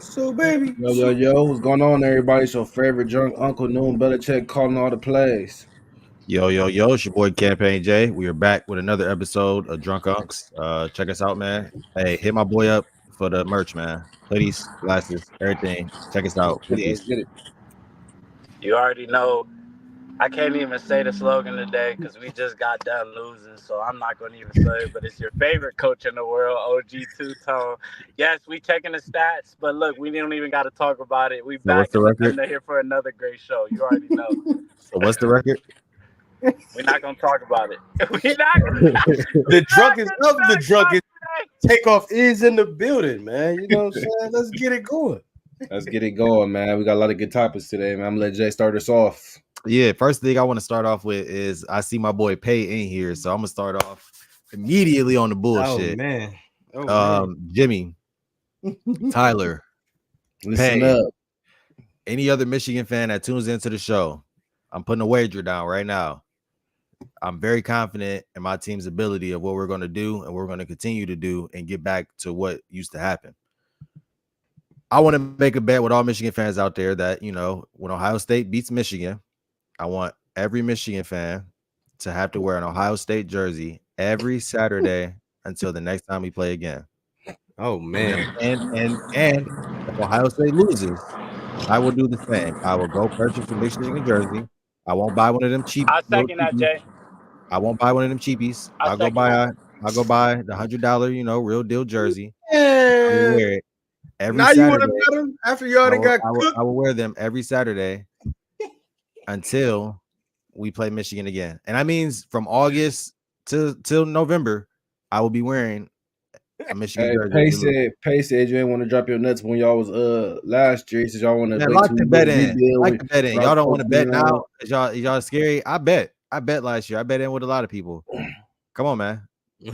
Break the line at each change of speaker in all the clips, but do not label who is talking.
So, baby.
Yo, what's going on, everybody? It's your favorite drunk Uncle Noon Belichick calling all the plays.
Yo, it's your boy Campaign J. We are back with another episode of Drunk Unks. Check us out, man. Hey, hit my boy up for the merch, man. Hoodies, glasses, everything. Check us out,
Let's
please.
get it.
You already know I can't even say the slogan today because we just got done losing, so I'm not going to even say it, but it's your favorite coach in the world, OG Two-Tone. Yes, we checking the stats, but look, we don't even got to talk about it. We
So
back
what's the
and
record?
I'm here for another great show. You already know.
So what's the record?
We're not going to talk about it. We're not
The drunkest of the drunkest takeoff is in the building, man. You know what I'm saying? Let's get it going.
Let's get it going, man. We got a lot of good topics today, man. I'm gonna let Jay start us off.
Yeah, first thing I want to start off with is I see my boy Pay in here, so I'm gonna start off immediately on the bullshit.
Oh man.
Jimmy, Tyler,
Listen
Pay.
up.
Any other Michigan fan that tunes into the show, I'm putting a wager down right now. I'm very confident in my team's ability of what we're going to do and what we're going to continue to do and get back to what used to happen. I want to make a bet with all Michigan fans out there that, you know, when Ohio State beats Michigan, I want every Michigan fan to have to wear an Ohio State jersey every Saturday until the next time we play again.
Oh man.
And if Ohio State loses, I will do the same. I will go purchase a Michigan jersey. I won't buy one of them cheap.
I'll second that, Jay.
I won't buy one of them cheapies. I'll go buy the $100, real deal jersey. I will wear it every
Now
Saturday.
you would have got him after you already got cooked.
I will wear them every Saturday until we play Michigan again. And that means from August till November, I will be wearing a Michigan jersey.
Pay said you ain't want to drop your nuts when y'all was last year. He said y'all want to
lock the bet in. Y'all don't want to bet now. Is y'all scary? I bet last year. I bet in with a lot of people. Come on, man.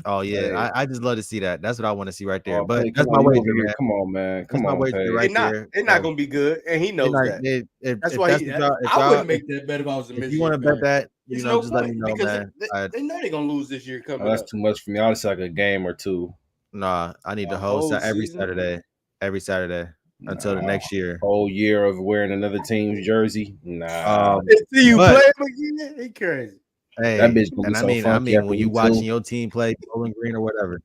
Oh yeah, hey. I just love to see that. That's what I want to see right there. But that's my wager, man.
Come on, man. Come on,
wager right there.
It's not gonna be good, and he knows that. That's why I wouldn't make that bet if I was a Michigan.
If you want to bet that, just let me know,
man. They know they're gonna lose this year.
That's too much for me. I'll just like a game or two.
Nah, I need to host every Saturday until the next year.
Whole year of wearing another team's jersey.
Nah. See you play him again. He crazy.
Hey, that bitch gonna be I mean, when you watching your team play Bowling Green or whatever.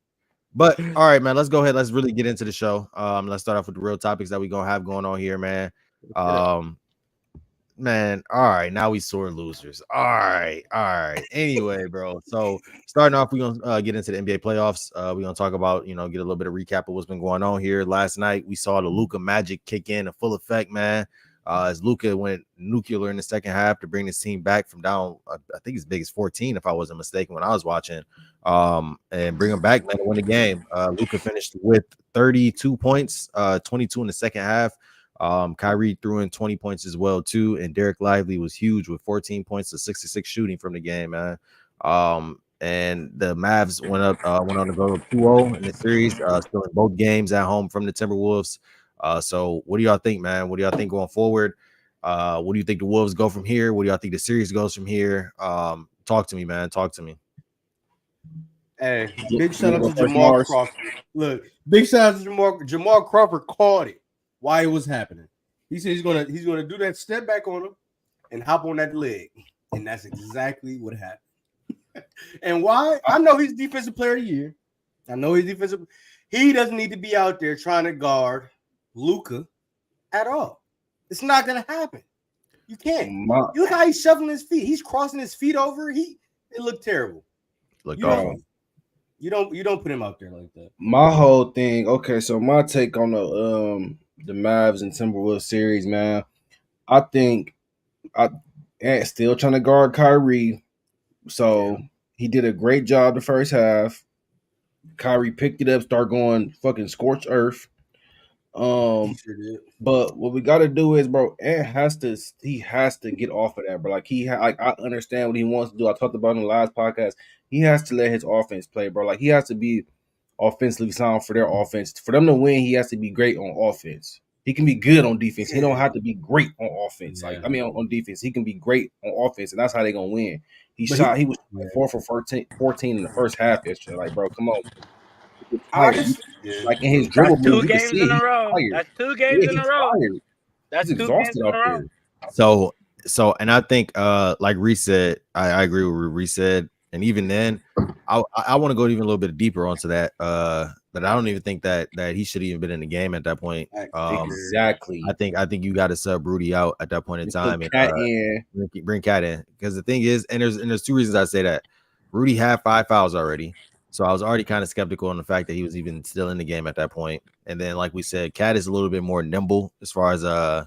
But all right, man, let's go ahead. Let's really get into the show. Let's start off with the real topics that we're gonna have going on here, man. Man, all right, now we sore losers. All right. Anyway, bro. So starting off, we're gonna get into the NBA playoffs. We're gonna talk about, get a little bit of recap of what's been going on here. Last night we saw the Luka Magic kick in full effect, man. As Luka went nuclear in the second half to bring this team back from down, I think as big as 14, if I wasn't mistaken, when I was watching, and bring them back, man, to win the game. Luka finished with 32 points, 22 in the second half. Kyrie threw in 20 points as well too, and Derek Lively was huge with 14 points to 66 shooting from the game, man. And the Mavs went on to go 2-0 in the series, still in both games at home from the Timberwolves. So what do y'all think, man? What do y'all think going forward? What do you think the Wolves go from here? What do y'all think the series goes from here? Talk to me, man. Talk to me.
Hey, big shout out to Jamal Crawford. Look, big shout out to Jamal Crawford called it. Why it was happening. He said he's gonna do that step back on him and hop on that leg. And that's exactly what happened. And why? I know he's defensive player of the year. I know he's defensive. He doesn't need to be out there trying to guard Luka at all. It's not gonna happen. You can't. You look how he's shuffling his feet. He's crossing his feet over. It looked terrible. You don't put him out there like that.
My whole thing. Okay, so my take on the Mavs and Timberwolves series, man. I think still trying to guard Kyrie. So he did a great job the first half. Kyrie picked it up, started going fucking scorched earth. But what we got to do is, bro, he has to get off of that, bro. Like I understand what he wants to do. I talked about in the last podcast. He has to let his offense play, bro. Like he has to be offensively sound for their offense. For them to win, he has to be great on offense. He can be good on defense. He don't have to be great on offense. On defense, he can be great on offense, and that's how they're gonna win. He was 4 for 14 in the first half yesterday. Like, bro, come on. Like in his dribble
That's 2
moves, you can
games
see
in
it.
a
He's
row.
tired.
That's 2 games in a
He's
row.
tired.
That's
He's
2 games
exhausted
in
out
a row.
there.
So, and I think, like Reese said, I agree with what Reese said, and even then, I want to go even a little bit deeper onto that. But I don't even think that he should have even been in the game at that point.
Exactly.
I think you got to sub Rudy out at that point in time and
Cat in.
bring Cat in, because the thing is, and there's 2 reasons I say that. Rudy had 5 fouls already, so I was already kind of skeptical on the fact that he was even still in the game at that point. And then, like we said, Cat is a little bit more nimble as far as as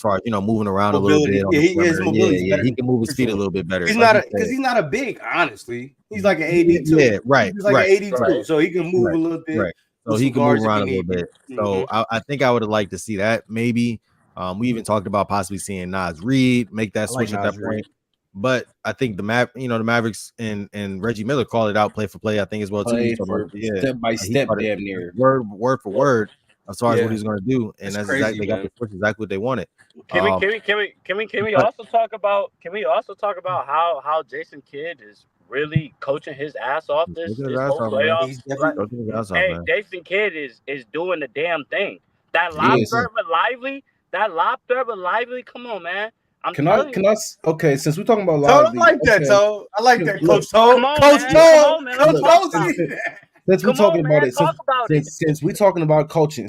far as moving around
mobility.
a little bit.
His mobility.
He can move his feet a little bit better.
He's not because he's not a big. Honestly, he's like an AD too.
Yeah, right.
He's like an AD too, so he can move a little bit.
Right. So he can move around a little bit. So I think I would have liked to see that. Maybe we even talked about possibly seeing Nas Reed make that switch at that point. But I think the Mavericks and Reggie Miller called it out play for play, I think, as well too.
Step by step, damn near
word for word as far as what he's going to do, and that's
crazy,
exactly they got the switch exactly what they wanted.
Can we also talk about how Jason Kidd is really coaching his ass off this whole playoff? Hey, Jason Kidd is doing the damn thing. That lob threat with Lively, come on, man.
Okay, since we're talking about
Lively, I like that, Toe. I like that, Coach Toe. Coach Toe.
Since we're talking about it, since we're talking about coaching,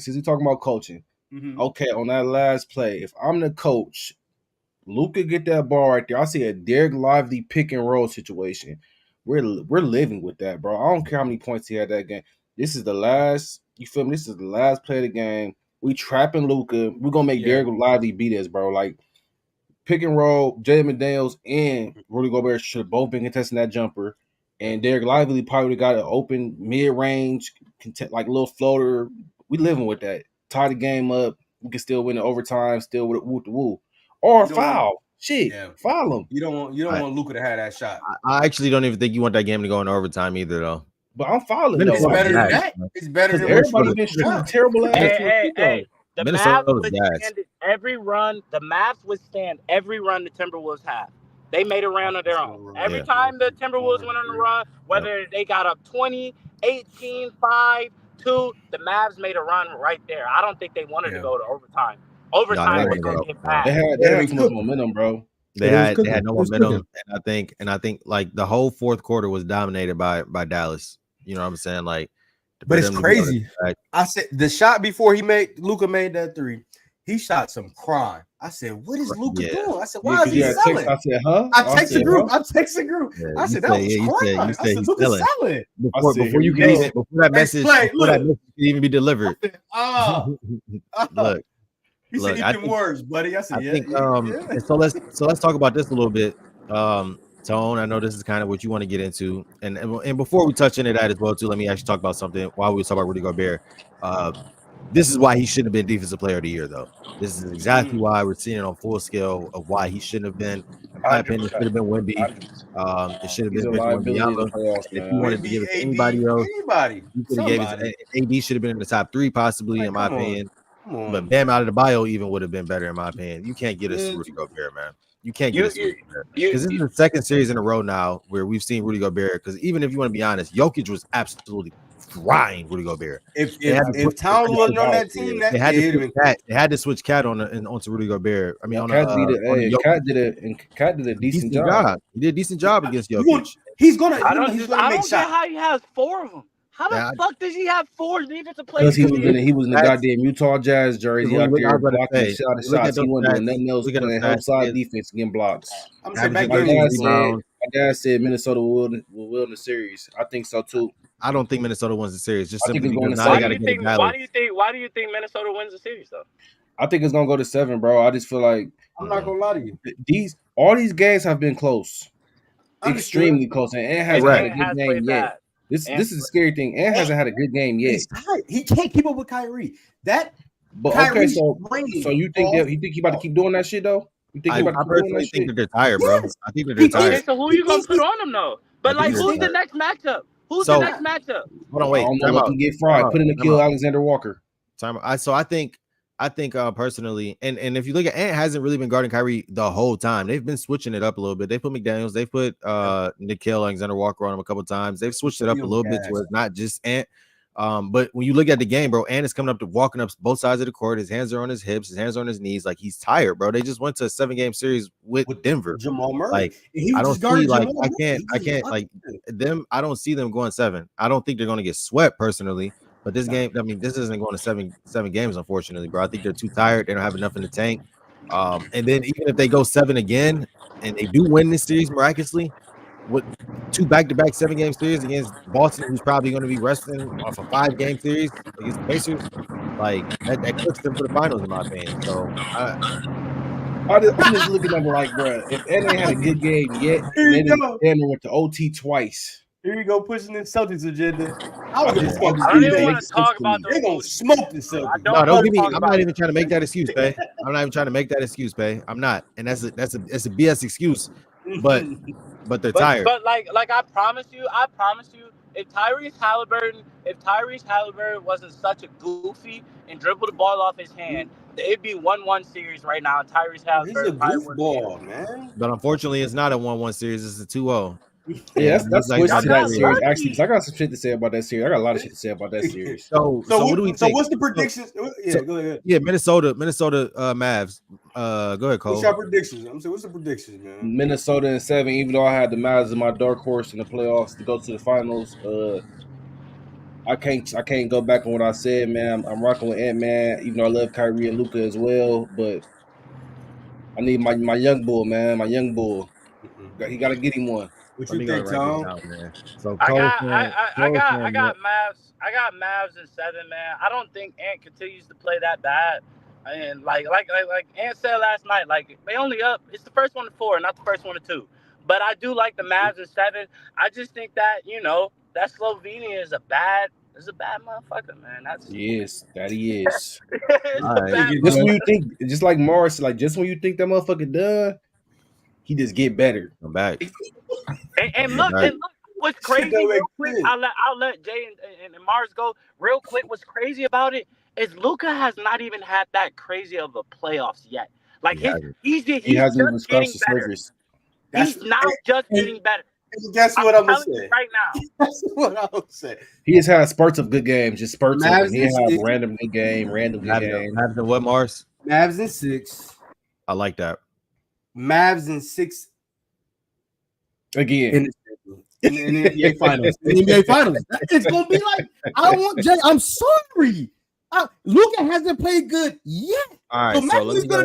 okay, on that last play, if I'm the coach, Luka get that ball right there. I see a Derek Lively pick and roll situation. We're living with that, bro. I don't care how many points he had that game. This is the last. You feel me? This is the last play of the game. We trapping Luka. We're gonna make Derek Lively beat us, bro. Like pick and roll. Jaden McDaniels and Rudy Gobert should have both been contesting that jumper. And Derek Lively probably would have got an open mid-range, like a little floater. We living with that. Tie the game up. We can still win in overtime. Still with the woo. Or foul. Foul him.
You don't want Luka to have that shot.
I actually don't even think you want that game to go into overtime either, though.
But I'm fouling.
It's better than that. It's better than
everybody been shooting terrible ass.
Hey. The Mavs withstand every run. The Mavs withstand every run the Timberwolves have. They made a run of their own. Every time the Timberwolves went on the run, whether they got up 20, 18, 5, 2, the Mavs made a run right there. I don't think they wanted to go to overtime. Overtime was going to get bad.
They had too much momentum, bro.
They had no momentum, and I think like the whole fourth quarter was dominated by Dallas. You know what I'm saying? Like,
but it's crazy. I said the shot before Luka made that 3. He shot some crime. I said, "What is Luka doing?" I said, "Why is he selling?"
I said, "Huh?"
I texted the group. Yeah, I said, "That was crime." I said, "Luka's selling."
Before that message could even be delivered. Look.
He said, "Even words, buddy." I said,
So let's talk about this a little bit. Tone, I know this is kind of what you want to get into, and before we touch into that as well too, let me actually talk about something while we were talking about Rudy Gobert. This is why he shouldn't have been Defensive Player of the Year, though. This is exactly why we're seeing it on full scale of why he shouldn't have been. In my opinion, it should have been Wemby. It should have been Wemby. If you wanted to give it to anybody else, you could have gave it to AD. Should have been in the top 3, possibly, in my opinion. But Bam Adebayo even would have been better, in my opinion. You can't get us Rudy Gobert, man. You can't get us Rudy Gobert. Because this is the second series in a row now where we've seen Rudy Gobert. Because even if you want to be honest, Jokic was absolutely frying Rudy Gobert.
If Towns wasn't on that team, they
had to switch Cat onto Rudy Gobert. I mean,
Cat did a decent job.
He did a decent job against Jokic.
I don't get how he has 4 of them. How the fuck does he have 4 defensive players?
Because he was in the goddamn Utah Jazz jersey out there blocking shots. He wasn't doing nothing else. Playing outside defense against blocks. My dad said Minnesota will win the series. I think so too.
I don't think Minnesota wins the series. Just simply
because now they got to get Why do you think Minnesota wins the series though?
I think it's gonna go to 7, bro. I just feel like
I'm not gonna lie to you.
All these games have been close, extremely close, and Ant hasn't had a good game yet. This is the scary thing. Ant hasn't had a good game yet.
He can't keep up with Kyrie.
So you think he about to keep doing that shit though? You think
I personally think that they're tired, bro. I think that they're tired.
So who you gonna put on them though? But like, who's the next matchup? Who's the next matchup?
Hold on, wait.
I don't know. Get fried. Put in the kill Alexander Walker.
So I think I think personally, and if you look at Ant hasn't really been guarding Kyrie the whole time. They've been switching it up a little bit. They put McDaniels, they put Nickeil Alexander Walker on him a couple times. They've switched it up a little bit to where it's not just Ant. But when you look at the game, bro, Ant is coming up to walking up both sides of the court. His hands are on his hips, his hands are on his knees, like he's tired, bro. They just went to a 7-game series with Denver.
Jamal Murray.
Like I don't see, like I can't like them. I don't see them going 7. I don't think they're going to get swept personally. But this game, I mean, this isn't going to seven games, unfortunately, bro. I think they're too tired. They don't have enough in the tank. And then even if they go 7 again and they do win this series miraculously, with 2 back-to-back 7-game series against Boston, who's probably going to be resting off a 5-game series against the Pacers, like that cooks them for the finals, in my opinion. So
I'm just looking at it like, bro, if Ant ain't had a good game yet, then went to OT twice.
Here you go, pushing the Celtics agenda.
I don't even want to talk about
they're gonna smoke the Celtics.
Don't give me. I'm not even trying to make that excuse, Pay. I'm not even trying to make that excuse, Pay. I'm not, and that's a BS excuse. But they're tired.
But like I promise you, if Tyrese Halliburton wasn't such a goofy and dribbled the ball off his hand, it'd be 1-1 series right now. And Tyrese Halliburton,
he's a goofball, man.
But unfortunately, it's not a 1-1 series. It's a 2-0.
Yeah, that's switched to that series. Actually, because I got some shit to say about that series. I got a lot of shit to say about that series.
So what do we think?
So what's the predictions? Go ahead.
Yeah, Minnesota, Mavs. Go ahead, Cole.
What's your predictions? I'm saying, what's the predictions, man?
Minnesota in 7. Even though I had the Mavs in my dark horse in the playoffs to go to the finals, I can't go back on what I said, man. I'm rocking with Ant, man. Even though I love Kyrie and Luka as well, but I need my young bull, man. My young bull. He got to get him one.
What you think, Tom?
So
I got Mavs. I got Mavs in 7, man. I don't think Ant continues to play that bad. And like Ant said last night, like they only up. It's the first one to 4, not the first one to 2. But I do like the Mavs in 7. I just think that that Slovenia is a bad motherfucker, man.
Yes, that he is.
Right.
Just when you think, just like Morris, like just when you think that motherfucker done, he just get better.
I'm back.
And look, what's crazy? Real quick, I'll let Jay and Mars go real quick. What's crazy about it is Luka has not even had that crazy of a playoffs yet. Like he's just getting better. He's not just getting better.
Guess what I'm gonna say
right now.
That's what I'm gonna say.
He has had spurts of good games, just spurts of them. He has random good game.
Mavs and what, Mars?
Mavs in 6.
I like that.
Mavs in 6
again
in the NBA finals. In the NBA finals, it's gonna be like I don't want Jay. I'm sorry. Luka hasn't played good yet.
All right, so let me go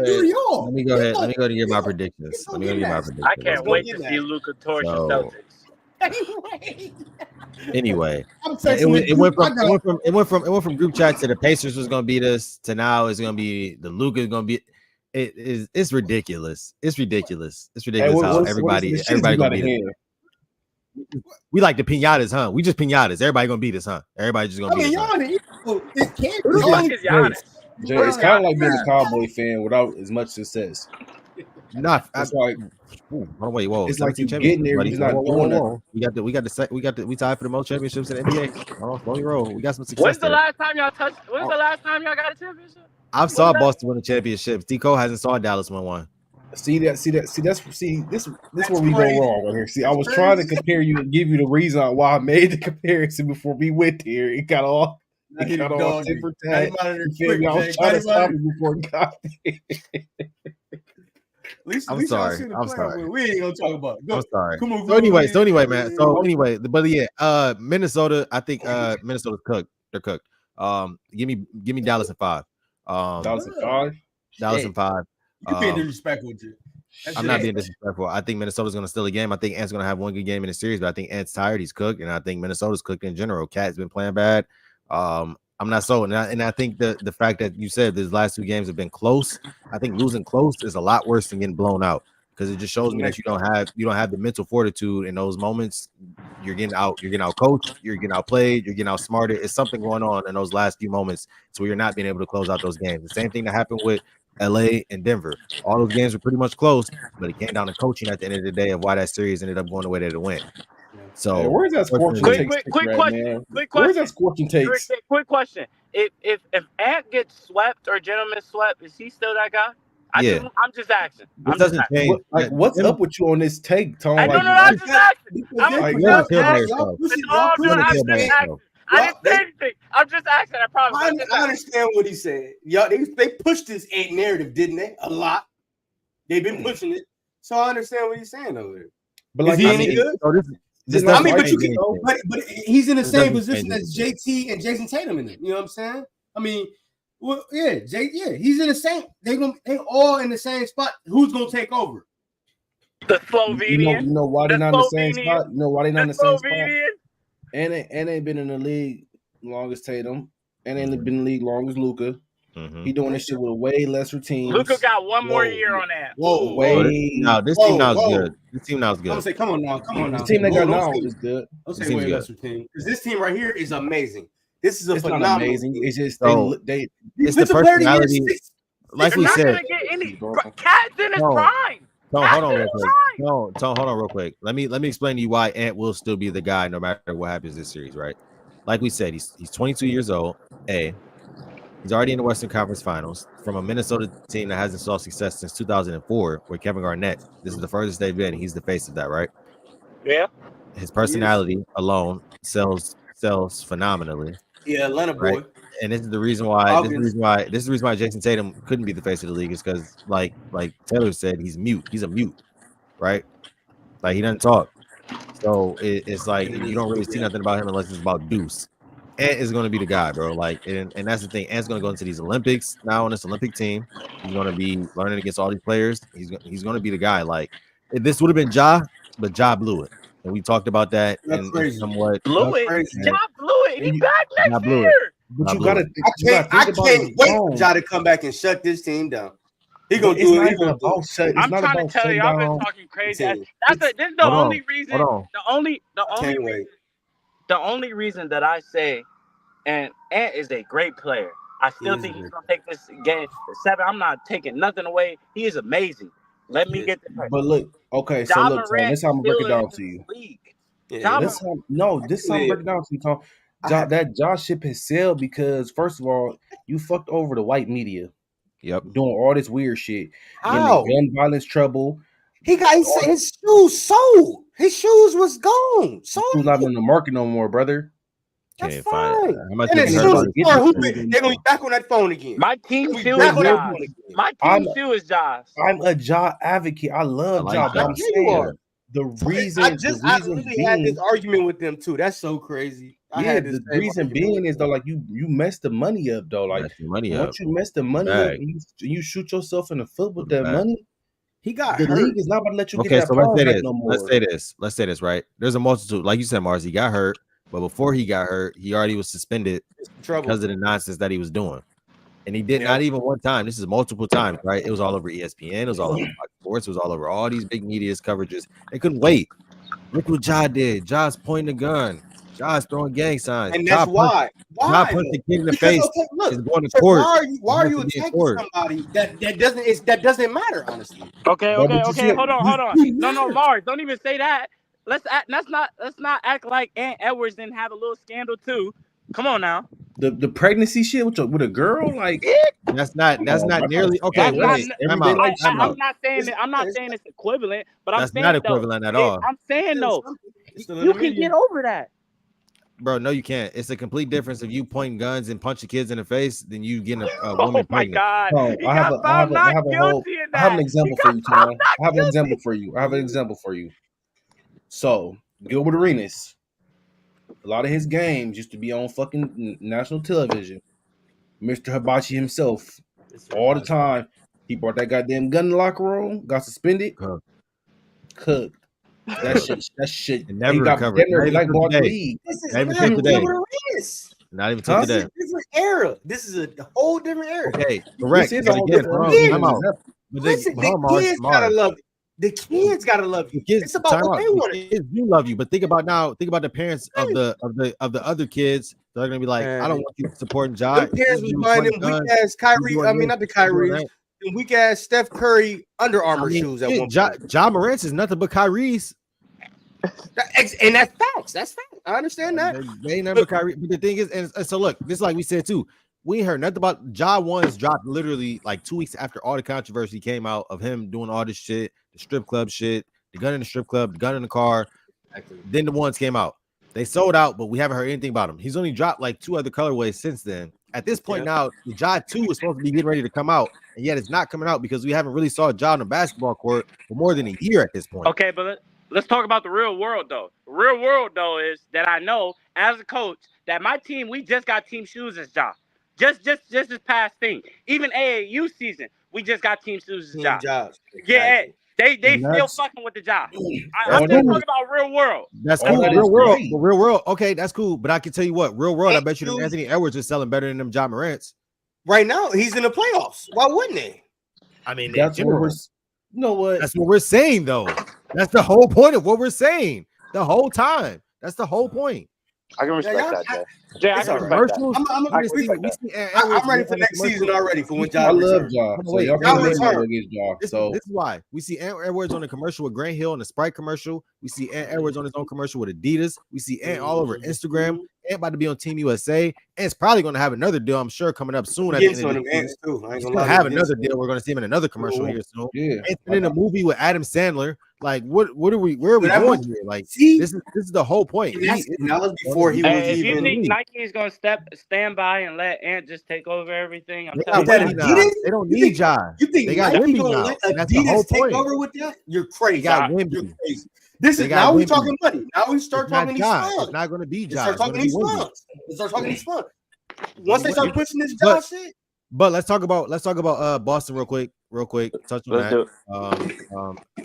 ahead. Let me go to get my predictions.
I can't wait to see Luka torch the
Celtics. Anyway, it went from group chat to the Pacers was going to beat us to now it's going to be the Luka is going to be. It's ridiculous. It's ridiculous how everybody going to beat us. We like the pinatas, huh? We just pinatas. Everybody gonna beat us, huh? Everybody just gonna beat us.
It can't
be. It's kind of like being a Cowboy fan without as much success.
That's like, whoa!
It's like you getting there, he's not doing it.
We tied for the most championships in the NBA. Slowly roll. We got some success.
When's the last time y'all got a championship?
I've saw Boston win a championship. Tico hasn't saw Dallas win one.
This where we go wrong right here. See, I was trying to compare you and give you the reason why I made the comparison before we went there. It got all different tags. I was trying to stop it before it got there.
I'm sorry.
We ain't gonna talk about it.
I'm sorry. Come on. So anyway, man. But yeah, Minnesota. I think Minnesota's cooked. They're cooked. Give me Dallas in 5.
Dallas in 5.
Dallas in 5.
You being disrespectful, Jay.
I'm not being disrespectful. I think Minnesota's going to steal a game. I think Ant's going to have one good game in the series, but I think Ant's tired. He's cooked, and I think Minnesota's cooked in general. Cat's been playing bad. I'm not so, and I think the fact that you said these last 2 games have been close. I think losing close is a lot worse than getting blown out because it just shows me that you don't have the mental fortitude in those moments. You're getting out coached, you're getting outplayed, you're getting outsmarted. It's something going on in those last few moments, so you're not being able to close out those games. The same thing that happened with LA and Denver. All those games were pretty much close, but it came down to coaching at the end of the day of why that series ended up going the way that it went. So
Hey, where's that scorching
unfortunately-
takes?
Quick
at,
question.
man?
Quick
Where's
question.
that scorching takes?
Quick question. If Ant gets swept or Gentleman swept, is he still that guy?
Yeah.
I'm just asking.
This doesn't change.
What's up with you on this take, Tone?
I
Like,
don't know. I'm just asking.
Because
I'm
y'all-
like,
you're
y'all-
killed by
y'all
yourself.
pushing-
No,
y'all
I'm
pushing
just
killed by
asking.
yourself.
I didn't say anything. I'm just asking. I promise. I'm just
I
asking.
understand what he said. Y'all, they pushed this Ant narrative, didn't they? A lot. They've been pushing it, so I understand what he's saying over there.
but
Is he
I
any
mean,
good?
So this
I
I mean,
doesn't
but you
change
can,
anything.
but he's in the
This
same
doesn't
position
change
as JT and Jason Tatum in it. You know what I'm saying? I mean, well, yeah, he's in the same. They all in the same spot. Who's gonna take over?
The Slovenian.
you know why they're
The
not in the same
Slovenian.
spot? You know why they're not in
The
the same spot?
Slovenian.
And ain't been in the league long as Tatum, and ain't been in the league long as Luka.
Mhm.
He doing this shit with a way lesser teams.
Luka got one more
Whoa.
year on that.
Whoa,
Way-
Oh, this team now is
whoa.
good. This team now is
I'm gonna
good.
say, come on now.
The team they got
Don't
now
say-
is good.
Don't
This
say
team's
way
good.
lesser team because this team right here is amazing. This is a
It's not
phenomenal.
amazing.
team.
It's just
So-
they
It's the
Defensive player of the year,
personality. Like
They're
we
not
said,
gonna get any. Cat's in his
No.
prime.
Tom, hold on real
That's
quick. No, Tom, hold on real quick. Let me explain to you why Ant will still be the guy no matter what happens this series, right? Like we said, he's 22 years old. He's already in the Western Conference Finals from a Minnesota team that hasn't saw success since 2004, where Kevin Garnett. This is the furthest they've been. He's the face of that, right?
Yeah.
His personality alone sells phenomenally.
Yeah, Atlanta boy.
Right. And this is the reason why. This is the reason why Jason Tatum couldn't be the face of the league is because, like Taylor said, he's mute. He's a mute, right? Like he doesn't talk. So it's like you don't really see nothing about him unless it's about Deuce. Ant is going to be the guy, bro. Like, and that's the thing. Ant's going to go into these Olympics now on this Olympic team. He's going to be learning against all these players. He's going to be the guy. Like, this would have been Ja, but Ja blew it, and we talked about that.
That's
And
crazy.
somewhat
Blew it.
crazy.
Ja blew it. He back
Ja
next
blew it.
year.
But you
blew
gotta
it.
think,
I
about
can't
it.
wait
Wrong.
for Ja to come back and shut this team down. He
But
gonna
it's
do
not
it. He
even
gonna do
about
it.
shut. It's
I'm
not
trying to
about
tell
shut
you, I've been
down.
talking crazy.
Continue.
This is the
Hold on,
only reason.
hold on.
The only reason that I say, and Ant is a great player. I still
He is
think
a
he's
great
gonna take this game to 7. I'm not taking nothing away. He is amazing. Let me get this right.
But look, okay, so
Ja
look, Tom,
Morant
this is how I'm gonna break it
still
down
in
to you.
this league.
Yeah,
Ja
This how, no, this is how I'm breaking it down to you, Tom. That Josh ship has sailed because first of all, you fucked over the white media.
Yep.
Doing all this weird shit.
How?
Gun violence trouble.
He got his shoes sold. His shoes was gone. Sold.
Who's not in the market no more, brother?
Can't
That's
find
fine.
it. How much
And
you
his
heard
shoes
about it?
are hooping. They're gonna be back on that phone again.
My team
We
still
back
is
on that
Josh.
phone again.
My
I'm-
team still is Josh.
I'm a Ja advocate. I love
I like
Ja,
Ja.
but I'm
Yeah, you
saying
are.
the reason,
I
the reason
literally had this
being,
argument with them too. That's so crazy. I
yeah,
had this
the
same
reason
argument
being
with
is
them.
though, like you messed the money up though. Like
Mess your money up.
once you mess the money
Bag.
up and you shoot yourself in the foot with
Put it
that
back.
money,
He got
the
hurt.
league is not about to let you
Okay,
get that
so let's
power
say
back
this.
no more.
Let's say this, right? There's a multitude, like you said, Mars. He got hurt, but before he got hurt, he already was suspended
Trouble.
because of the nonsense that he was doing. And he did
Yeah.
not even one time. This is multiple times, right? It was all over ESPN. It was all over Fox Sports. It was all over all these big media's coverages. They couldn't wait. Look what Ja did. Ja's pointing the gun. Ja's throwing gang signs.
And
Ja
that's
punched-
why.
Ja
Why?
punched the kid in the
Because,
face.
okay, look,
Is going to
so
court.
why are
He
you
has to be in
attacking
court.
somebody that doesn't matter, honestly?
Okay,
But you
okay.
see-
Hold on.
you
No,
matter.
Mars, don't even say that. Let's not act like Ant Edwards didn't have a little scandal too. Come on now.
The pregnancy shit with a girl, like
That's not
Oh,
nearly okay.
That's
Wait,
not-
time
everyday
out.
life
Time
shit.
out.
I'm not saying it's equivalent, but I'm
That's
saying
not
though,
equivalent at all.
I'm saying though,
It's still in
you
the
can
media.
get over that.
Bro, no, you can't. It's a complete difference if you pointing guns and punching kids in the face than you getting a
Oh
woman
my
pregnant.
God,
No,
he
I have
got
a- I
found
have a- I
not
have a whole-
guilty in
I have an
that.
example
He
for
got
you,
found
Tom.
not
I have an
guilty.
example for you. I have an example for you. So Gilbert Arenas, a lot of his games used to be on fucking national television. Mr. Hibachi himself, all the time. He brought that goddamn gun in the locker room, got suspended, cooked. That shit.
And never
he got
recovered.
damn near
Not even till
blackballed the
today.
league.
This is
Not even
not
till today.
Gilbert Arenas.
Not even till
Huh?
This
today.
is a different era. This is a whole different era.
Okay, correct.
This is
But
a whole
again,
different
hold on,
era.
time out. But
Listen,
hold on,
the
Mars,
kids
Mars.
gotta love it. The kids gotta love you.
The kids,
It's about
time
what
out.
they
The
want.
kids do love you, but think about the parents of the other kids. They're gonna be like, I don't want you supporting Ja.
Them parents was buying them weak ass Kyrie. I mean, not the Kyries. Them weak ass Steph Curry Under Armour shoes at one point.
Ja Morant's is nothing but Kyrie's.
And that's facts. That's facts. I understand that.
They ain't nothing but Kyrie. But the thing is, and so look, this is like we said too. We ain't heard nothing about Ja Ones dropped literally like 2 weeks after all the controversy came out of him doing all this shit, the strip club shit, the gun in the strip club, the gun in the car. Then the ones came out. They sold out, but we haven't heard anything about him. He's only dropped like 2 other colorways since then. At this point now, the Ja 2 is supposed to be getting ready to come out, and yet it's not coming out because we haven't really saw Ja on the basketball court for more than a year at this point.
Okay, but let's talk about the real world, though. The real world, though, is that I know as a coach that my team, we just got team shoes as Ja. Just this past thing. Even AAU season, we just got team shoes as Ja. Yeah, they still fucking with the Ja. I'm still talking about real world.
That's cool. Real world. Okay, that's cool. But I can tell you what, real world, I bet you that Anthony Edwards is selling better than them Ja Morants.
Right now, he's in the playoffs. Why wouldn't he?
I mean,
that's what we're. You know what?
That's what we're saying, though. That's the whole point of what we're saying the whole time. That's the whole point.
I can respect that, Jay. Jay, I can respect that.
I'm ready for next season already for when Ja.
I love Ja.
This is why we see Ant Edwards on the commercial with Grant Hill and the Sprite commercial. We see Ant Edwards on his own commercial with Adidas. We see Ant all over Instagram. Ant about to be on Team USA. Ant's probably going to have another deal, I'm sure, coming up soon. At the end of the year. He's going to have another deal. We're going to see him in another commercial here soon.
Yeah.
Ant's in a movie with Adam Sandler. Like, where are we going here? Like, this is the whole point.
That was before he was
if you think Nike is going to stand by and let Ant just take over everything, I'm telling you,
they don't need Ja.
You think
they got
Nike
Wemby
gonna
now.
let
That's the whole
Adidas take
point.
over with that? You're crazy.
You're
crazy. This is now we talking money. Now we start talking these funds.
It's not going to be Ja.
Start talking these funds. Start talking these funds. Once they start pushing this Ja shit.
But let's talk about Boston real quick. Touch on that.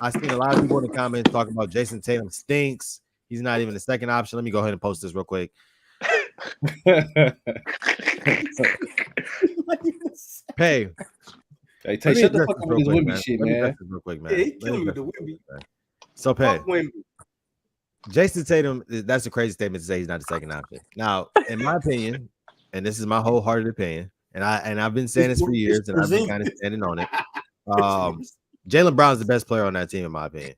I seen a lot of people in the comments talking about Jason Tatum stinks. He's not even the second option. Let me go ahead and post this real quick. Hey,
shut the fuck up with this Wemby shit, man.
Real quick, man.
Yeah, he killed me with the Wemby.
So, Pay. Jason Tatum, that's a crazy statement to say he's not the second option. Now, in my opinion, and this is my wholehearted opinion, and I've been saying this for years, and I've been kind of standing on it. Jaylen Brown's the best player on that team, in my opinion.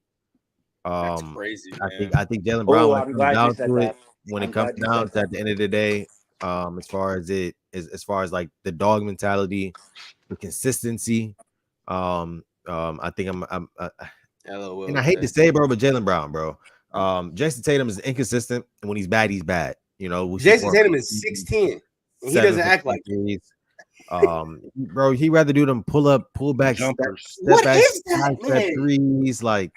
That's crazy. Man.
I think Jaylen Brown, when it comes down to it, when it comes down to at the end of the day, as far as like the dog mentality, the consistency, I think I'm and I hate to say, bro, but Jaylen Brown, bro. Jason Tatum is inconsistent, and when he's bad, he's bad. You know,
Jason Tatum is 6'10". He doesn't act like
it. Bro, he rather do them pull back
jumpers,
step back, threes. Like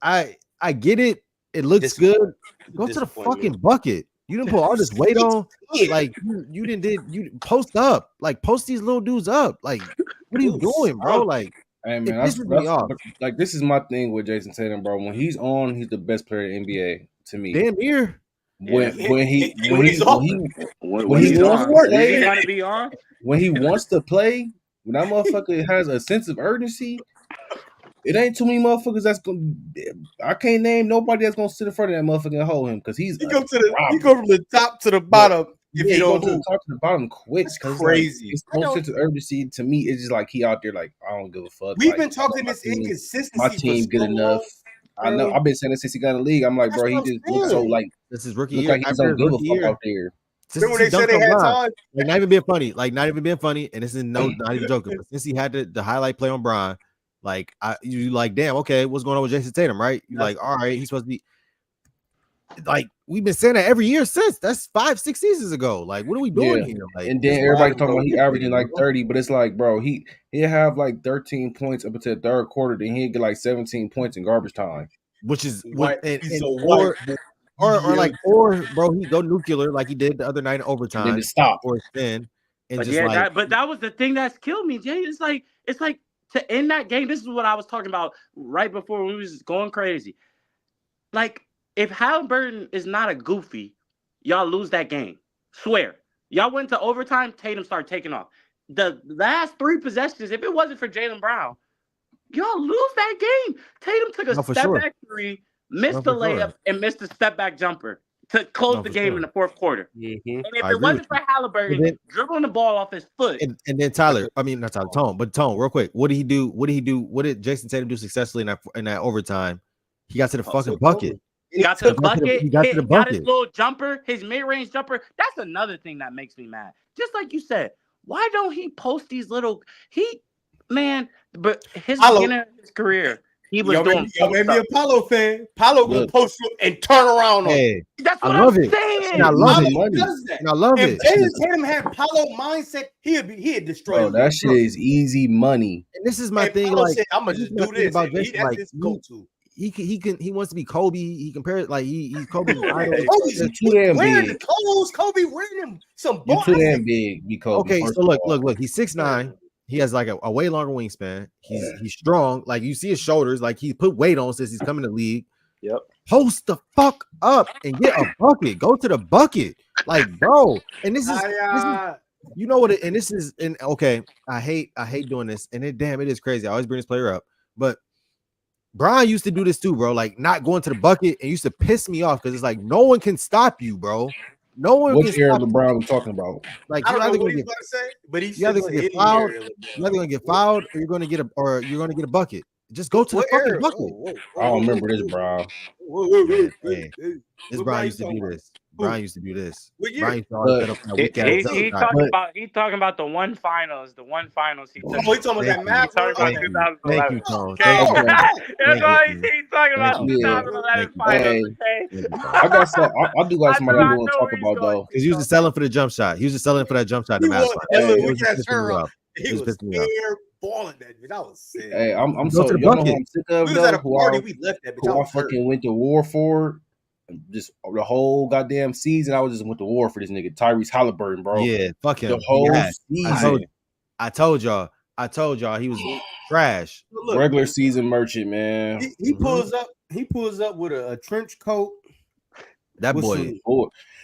I get it. It looks good. Go to the fucking bucket. You didn't put all this weight on. Like you post up. Like post these little dudes up. Like what are you doing, bro? Like.
Hey man, like this is my thing with Jason Tatum, bro. When he's on, he's the best player in the NBA to me.
Damn near.
When he wants to play, when that motherfucker has a sense of urgency, it ain't too many motherfuckers that's gonna. I can't name nobody that's gonna sit in front of that motherfucker and hold him because he go from
the top to the bottom. If you don't
go to the bottom quick,
it's crazy.
It's no sense of urgency to me. It's just like he out there like I don't give a fuck.
We've been talking this inconsistency.
My team good enough. I know. I've been saying this since he got in the league. I'm like, bro, he just looks so like
this is rookie year.
Like he don't give a fuck out there.
Remember when they said they had time?
Like not even being funny, and this is not even joking. But since he had the highlight play on Bron, like you like, damn, okay, what's going on with Jason Tatum, right? You like, all right, he's supposed to be. Like we've been saying that every year since. That's 5-6 seasons ago. Like, what are we doing here? Like,
and then everybody talking about he averaging like 30, but it's like, bro, he'll have like 13 points up until the third quarter, then he'll get like 17 points in garbage time,
which is what or bro, he go nuclear like he did the other night in overtime,
and then stop
or spin. And
but just but that was the thing that's killed me, Jay. It's like to end that game. This is what I was talking about right before we was going crazy. Like. If Halliburton is not a goofy, y'all lose that game. Swear. Y'all went to overtime, Tatum started taking off. The last 3 possessions, if it wasn't for Jaylen Brown, y'all lose that game. Tatum took a step-back 3, missed the layup, and missed a step-back jumper to close the game in the fourth quarter. Mm-hmm. And if it wasn't for Halliburton dribbling the ball off his foot.
And then Tone, real quick. What did he do? What did Jason Tatum do successfully in that overtime? He got to the fucking bucket.
got to the bucket.
He got to the
Got his
bucket.
little jumper, his mid-range jumper. That's another thing that makes me mad. Just like you said, why don't he post these little? But his beginning of his career, he was doing.
Y'all made me a Paulo fan. Paulo will post you and turn around on.
Hey,
That's what
I love
I'm
it.
saying.
And I love it.
Does that.
And I love
If
it.
Jason Tatum had Paulo mindset, he'd destroy.
Bro, that shit is easy money.
And this is my
And
thing.
Paulo
Like,
said, I'm gonna just do this.
about
That's
Jason, like,
his go-to.
he wants to be Kobe. He compares like he's Kobe's idol.
You're too damn
Wearing
big.
the clothes, Kobe wearing them some
You're
ball.
too damn big, be Kobe.
Okay, so look. He's 6'9". He has like a way longer wingspan. He's strong. Like you see his shoulders. Like he put weight on since he's coming to the league.
Yep.
Post the fuck up and get a bucket. Go to the bucket, like bro. And this is you know what? Okay. I hate doing this. And it is crazy. I always bring this player up, but Brian used to do this too, bro. Like not going to the bucket and used to piss me off because it's like no one can stop you, bro. No one.
What era LeBron was talking about?
Like
I
you're
don't
either
know what
gonna
he's
get,
going to say, but he's
you're either gonna get fouled. You're either gonna get fouled or you're gonna get a bucket. Just go to the fucking bucket.
I don't remember this, bro.
This Brian used to do this. Brian used to do this.
What year?
Brian used to always set up that weak ass
He's talking about the one finals. The one finals he took.
Oh, he's talking about that math.
Talking about 2011.
Thank you, Tom.
That's all he's talking about. 2011 finals.
I do got somebody I want to talk about though.
Because he was just selling for the jump shot. He was just selling for that jump shot.
He was balling that. That was sick.
Hey, I'm so you know who I'm sick of.
We was at a party. We left that.
Who I fucking went to war for. Just the whole goddamn season, I was just went to war for this nigga Tyrese Halliburton, bro.
Yeah, fuck him.
The whole season.
I told y'all he was trash.
Look,
regular season merchant, man.
He pulls up. He pulls up with a trench coat.
That boy.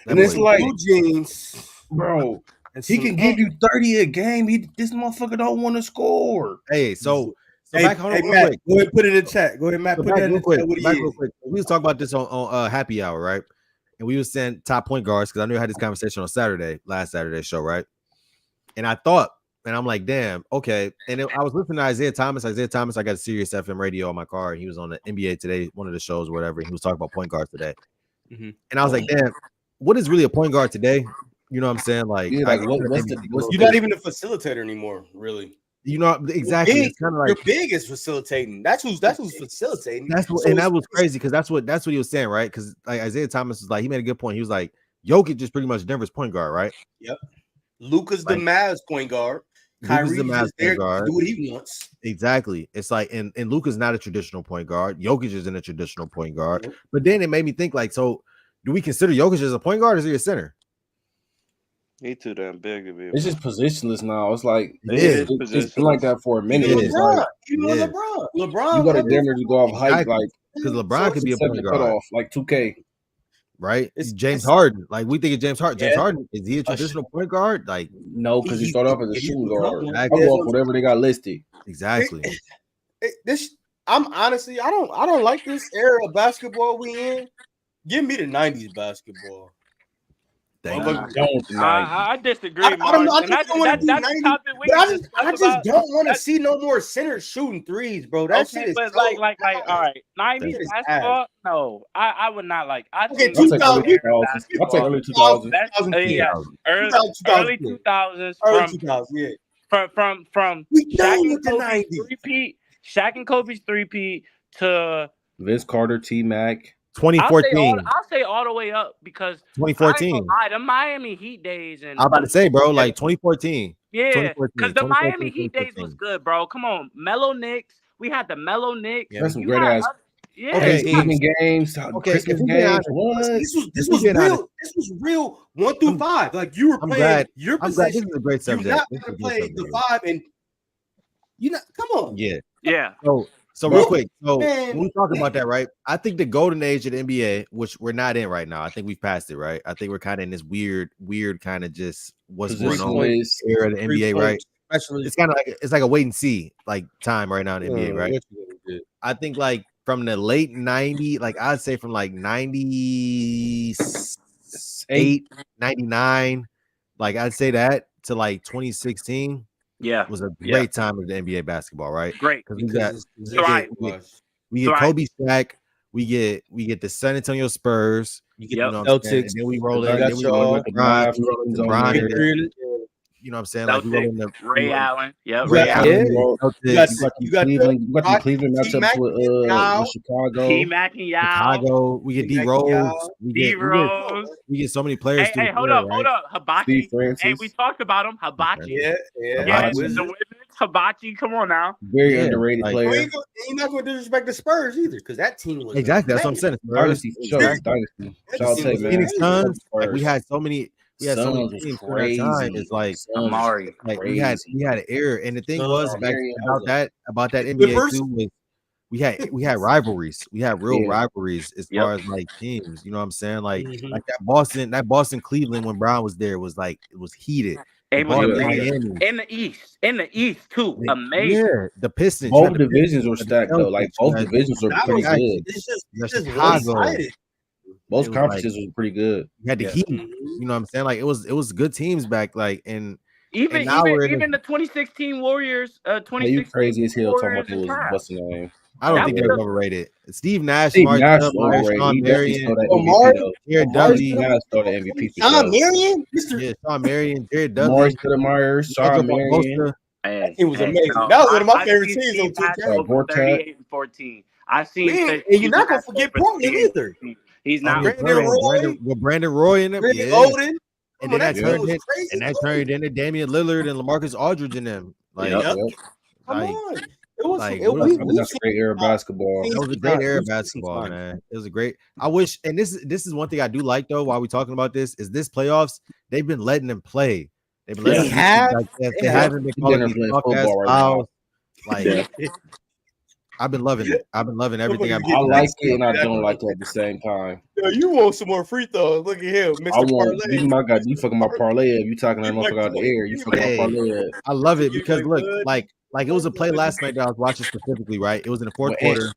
And it's like
blue jeans,
bro. He can give you 30 a game. This motherfucker don't want to score.
Hey, so
Matt, go ahead and put it in the chat. Go ahead, Matt. Put that in the chat.
Real quick. We was talking about this on Happy Hour, right? And we was saying top point guards because I knew I had this conversation on last Saturday show, right? And I thought, and I'm like, damn, okay. And I was listening to Isaiah Thomas. I got a Sirius FM radio on my car, and he was on the NBA Today, one of the shows, or whatever. And he was talking about point guards today. Mm-hmm. And I was like, damn, what is really a point guard today? You know what I'm saying? Like,
you're
not even a facilitator anymore, really.
You know exactly. It's kind of like
your big is facilitating. That's who's facilitating.
That was crazy because that's what he was saying, right? Because like Isaiah Thomas was like, he made a good point. He was like, Jokic is pretty much Denver's point guard, right?
Yep. Luka's the Mavs point guard. Kyrie's the Mavs point guard. Do what he wants.
Exactly. It's like, and Luka's not a traditional point guard. Jokic isn't a traditional point guard. Mm-hmm. But then it made me think, like, so do we consider Jokic as a point guard or is he a center?
He too damn big to be.
It's just positionless now. It's like
it's
been like that for a minute.
LeBron,
you go to Denver to go off height, like
because LeBron could be a point guard
off like 2K,
right? It's James Harden. Like we think of James Harden. James Harden, is he a traditional point guard? Like
no, because he started off as a shooting guard. I go off whatever they got listed.
Exactly.
I'm honestly, I don't like this era of basketball we in. Give me the 90s basketball.
I disagree.
I just don't want to see no more centers shooting threes, bro. That shit is
but all right. 90s basketball? No, I would not like. I think
I'll take early 2000s.
Early 2000s. From Shaq and Kobe's three-peat to
Vince Carter, T-Mac.
2014.
I'll say all the way up because
2014.
The Miami Heat days and
I'm about to say, bro, like 2014.
Yeah, because the Miami Heat days was good, bro. Come on, Mellow Knicks. We had the Mellow Knicks.
That's some great ass.
Yeah.
Thanksgiving games. Christmas games.
This was real. This was real 1 through 5. Like you were playing your position.
This is a great subject.
You're not going to play the 5 and come on.
Yeah. So real quick, when we talk about that, right? I think the golden age of the NBA, which we're not in right now, I think we've passed it, right? I think we're kind of in this weird kind of just what's going on era of the NBA, right? It's kind of like a wait and see like time right now in the NBA, right? I think like from the late 90s, like I'd say from like 98, 99, like I'd say that to like 2016.
Yeah,
was a great time of the NBA basketball, right?
Great,
because we get Kobe, Shaq, We get the San Antonio Spurs.
You get
Yep.
the
what I'm saying?
Celtics.
And then we roll
You
in.
got
Then we
y'all.
roll in LeBron. We roll in LeBron. You know what I'm saying? Like we roll in the
Ray Allen. Yep.
Ray
Ray Allen.
Allen.
You got the
Cleveland matchups with Chicago.
T-Mac and y'all.
Chicago. We get D Rose.
D Rose.
We get so many players.
Hey, hold up. Hibachi. Hey, we talked about him. Hibachi.
Yeah.
The Wizards. Hibachi. Come on now.
Very underrated player.
You're not going to disrespect the Spurs either, because that team was
exactly. That's what I'm saying.
Dynasty. Dynasty. Shout out to
Phoenix Suns. Like we had so many. We had so many teams for that time. It's like
Amari.
Like we had an error, and the thing was about that NBA too was we had rivalries. We had real rivalries as far as like teams. You know what I'm saying? Like that Boston Cleveland when Brown was there was like it was heated.
It was amazing. In the East too. Amazing.
Yeah, the Pistons.
Both divisions were stacked though. Like both divisions were pretty good.
It's just
Chicago.
Most conferences was pretty good.
You had the Heat. You know what I'm saying? Like it was good teams back. Like and
even the 2016 Warriors. 2016
you crazy as hell talking about
Warriors
it was busting the name.
I don't think they're overrated. Steve Nash,
overrated.
Sean Marion,
Jared Dudley. Nash stole the MVP.
Sean Marion,
Sean Marion, Jared Dudley,
Morris Myers, Sean Marion.
It was amazing. That was one of my favorite teams on 2K.
38 and 14. I've seen.
And you're not gonna forget Portland either.
He's not.
Brandon Roy in them.
Brandon Golden.
And then that turned into Damian Lillard and LaMarcus Aldridge in them. Like,
come on. It was
a great era of basketball.
It was a great era of basketball, man. It was a great. I wish, and this is one thing I do like though. While we're talking about this, is this playoffs? They've been letting them play. They've been letting they haven't been calling these football fouls. Like, I've been loving it. I've been loving everything.
I like it and I don't like it at the same time.
Yo, you want some more free throws? Look at him, Mr. Parlay.
You fucking my parlay up. You talking that motherfucker out the air. You fucking my parlay up.
I love it because look, like it was a play last night that I was watching specifically, right? It was in the fourth quarter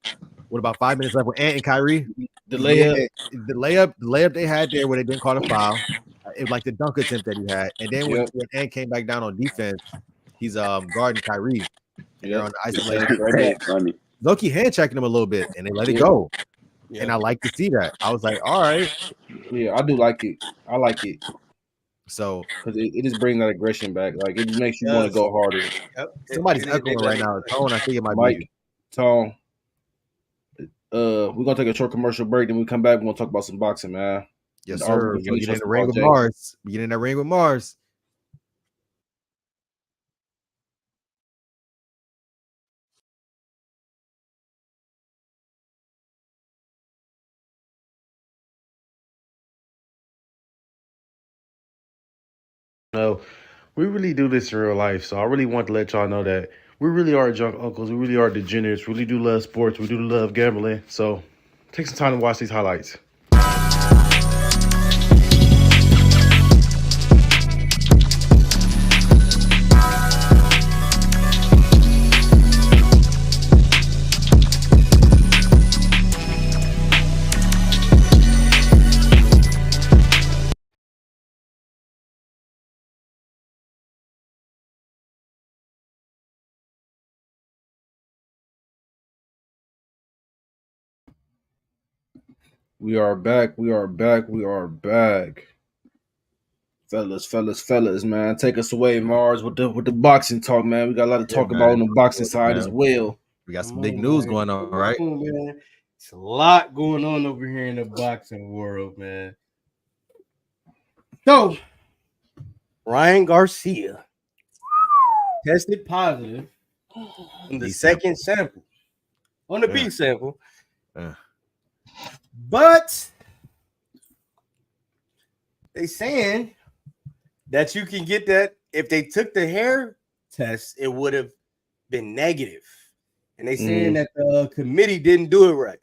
with about 5 minutes left with Ant and Kyrie. The layup they had there where they didn't call a foul. It was like the dunk attempt that he had. And then when Ant came back down on defense, he's guarding Kyrie. And they're on the isolation. Loki hand checking him a little bit and they let it go. Yeah. And I like to see that. I was like, all right.
Yeah, I do like it. I like it.
So
because it just brings that aggression back. Like it makes you want to go harder.
Yep. Somebody's echoing right now. Tone, I think it might be
Tone. We're gonna take a short commercial break, then we come back. We're gonna talk about some boxing, man.
Yes, sir. We get in the ring with Mars. We get in that ring with Mars.
No, we really do this in real life, so I really want to let y'all know that we really are junk uncles. We really are degenerates. We really do love sports. We do love gambling. So take some time to watch these highlights.
We are back. Fellas, man. Take us away, Mars, with the boxing talk, man. We got a lot to talk about on the boxing side as well.
We got some big news going on, right?
Man. It's a lot going on over here in the boxing world, man. So, Ryan Garcia tested positive on the second sample, on the B sample. But they saying that you can get that if they took the hair test, it would have been negative. And they saying that the committee didn't do it right.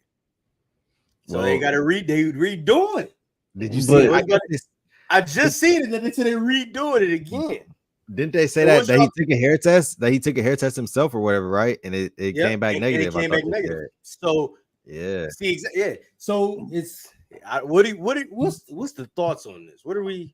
So they got to redoing it.
Did you see?
I just seen it that they said they're redoing it again.
Didn't they say that he took a hair test? That he took a hair test himself or whatever, right? And it came back negative.
It came back negative. So
yeah.
See, So it's what's the thoughts on this? What are we?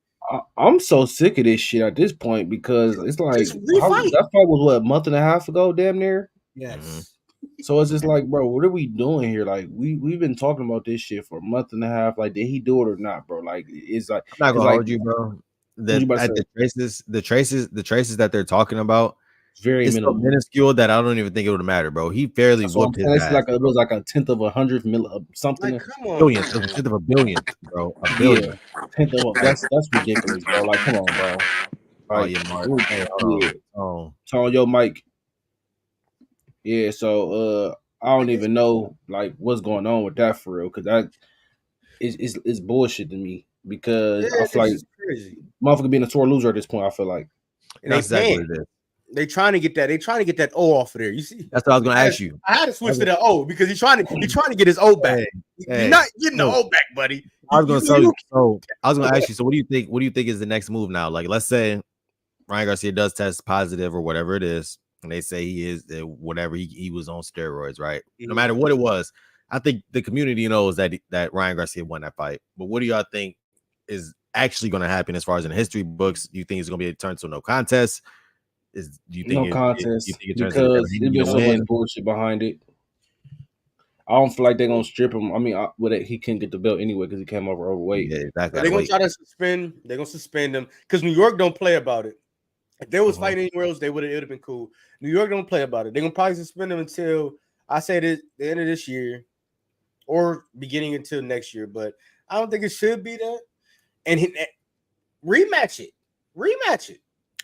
I'm so sick of this shit at this point because it's like that fight was what, a month and a half ago, damn near.
Yes.
So it's just like, bro, what are we doing here? Like, we've been talking about this shit for a month and a half. Like, did he do it or not, bro? Like, it's like
I'm not
it's
gonna
like
hold you, bro.
what you
That
about to
at the traces that they're talking about,
it's very
it's so
minimal.
minuscule that I don't even think it would matter, bro. He fairly
So I'm
whooped his
saying it's
ass.
like it was like a tenth of 100 mil something.
Like, come on,
Billionth, it was a tenth of a billionth, bro. A
Yeah,
billion.
tenth of that's ridiculous, bro. Like, come on, bro.
Oh
Like,
yeah, Mark.
ooh,
Hey, hold
yeah.
on. Oh,
Turn on your mic. Yeah, so I don't even know like what's going on with that for real, because that is bullshit to me. Because I feel
it's
like
just crazy.
motherfucker being a sore loser at this point. I feel like
And they
that's exactly
paying.
what it is.
They trying to get that. They trying to get that O off of there. You see,
That's what I was gonna ask you.
I had to switch to the O because he's trying to get his O back.
Hey,
You're not getting the O back, buddy.
I was gonna tell you. So I was gonna ask you. So what do you think? What do you think is the next move now? Like, let's say Ryan Garcia does test positive or whatever it is, and they say he is whatever he was on steroids, right? No matter what it was, I think the community knows that Ryan Garcia won that fight. But what do y'all think is actually going to happen as far as in history books? Do you think it's going to be a turn to no contest? Do you think
no contest
you think it turns
because
into
there's so much bullshit behind it. I don't feel like they're gonna strip him. I mean, he can't get the belt anyway because he came over overweight.
Yeah, exactly.
They're gonna try to suspend. They're gonna suspend him because New York don't play about it. If they was fighting anywhere else, it would have been cool. New York don't play about it. They're gonna probably suspend him until I say the end of this year or beginning until next year. But I don't think it should be that. And rematch it.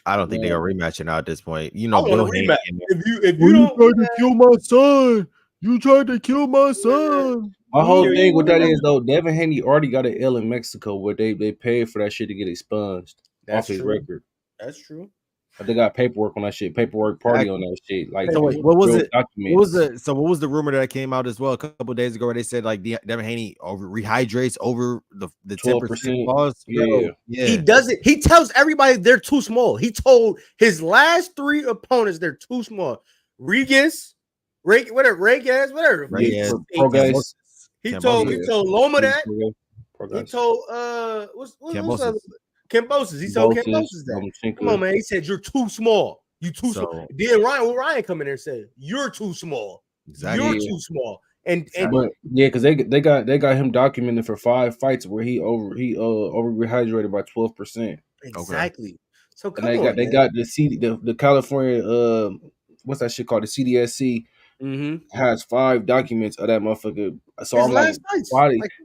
I don't think they're gonna rematch it now at this point. You know,
Bill
Haney.
If you don't
tried to kill my son, you tried to kill my son.
My whole thing with that is though, Devin Haney already got an L in Mexico where they paid for that shit to get expunged off his record.
That's true.
They got paperwork on that shit, paperwork party on that shit. Like,
so what was it?
Documents.
What was the rumor that came out as well a couple of days ago where they said like Devin Haney rehydrates over the 10% clause?
Yeah.
He does it. He tells everybody they're too small. He told his last 3 opponents they're too small. Reyes, whatever. He told Loma that. He told what's Cambosis. He told Cambosis that. Come on, man. He said you're too small. You too small. Then Ryan come in there and said you're too small. Exactly. You're too small. And
because they got him documented for 5 fights where he over rehydrated by 12%.
Exactly. Okay. So
they got the California what's that shit called, the CDSC. Has 5 documents of that motherfucker. So I'm like,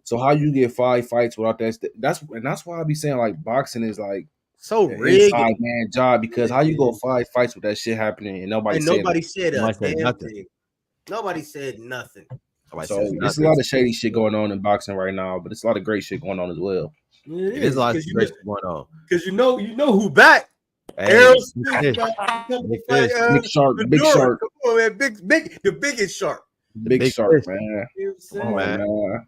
so how you get 5 fights without that? That's why I be saying like boxing is like
so rigged,
man job, because how you go 5 fights with that shit happening and nobody said a damn thing.
Nobody said nothing.
So there's a lot of shady shit going on in boxing right now, but it's a lot of great shit going on as well.
It is a lot of great shit going on.
Because you know who back. Errol Spence,
big shark.
Come on, man. The biggest shark.
Big shark, man.
Man.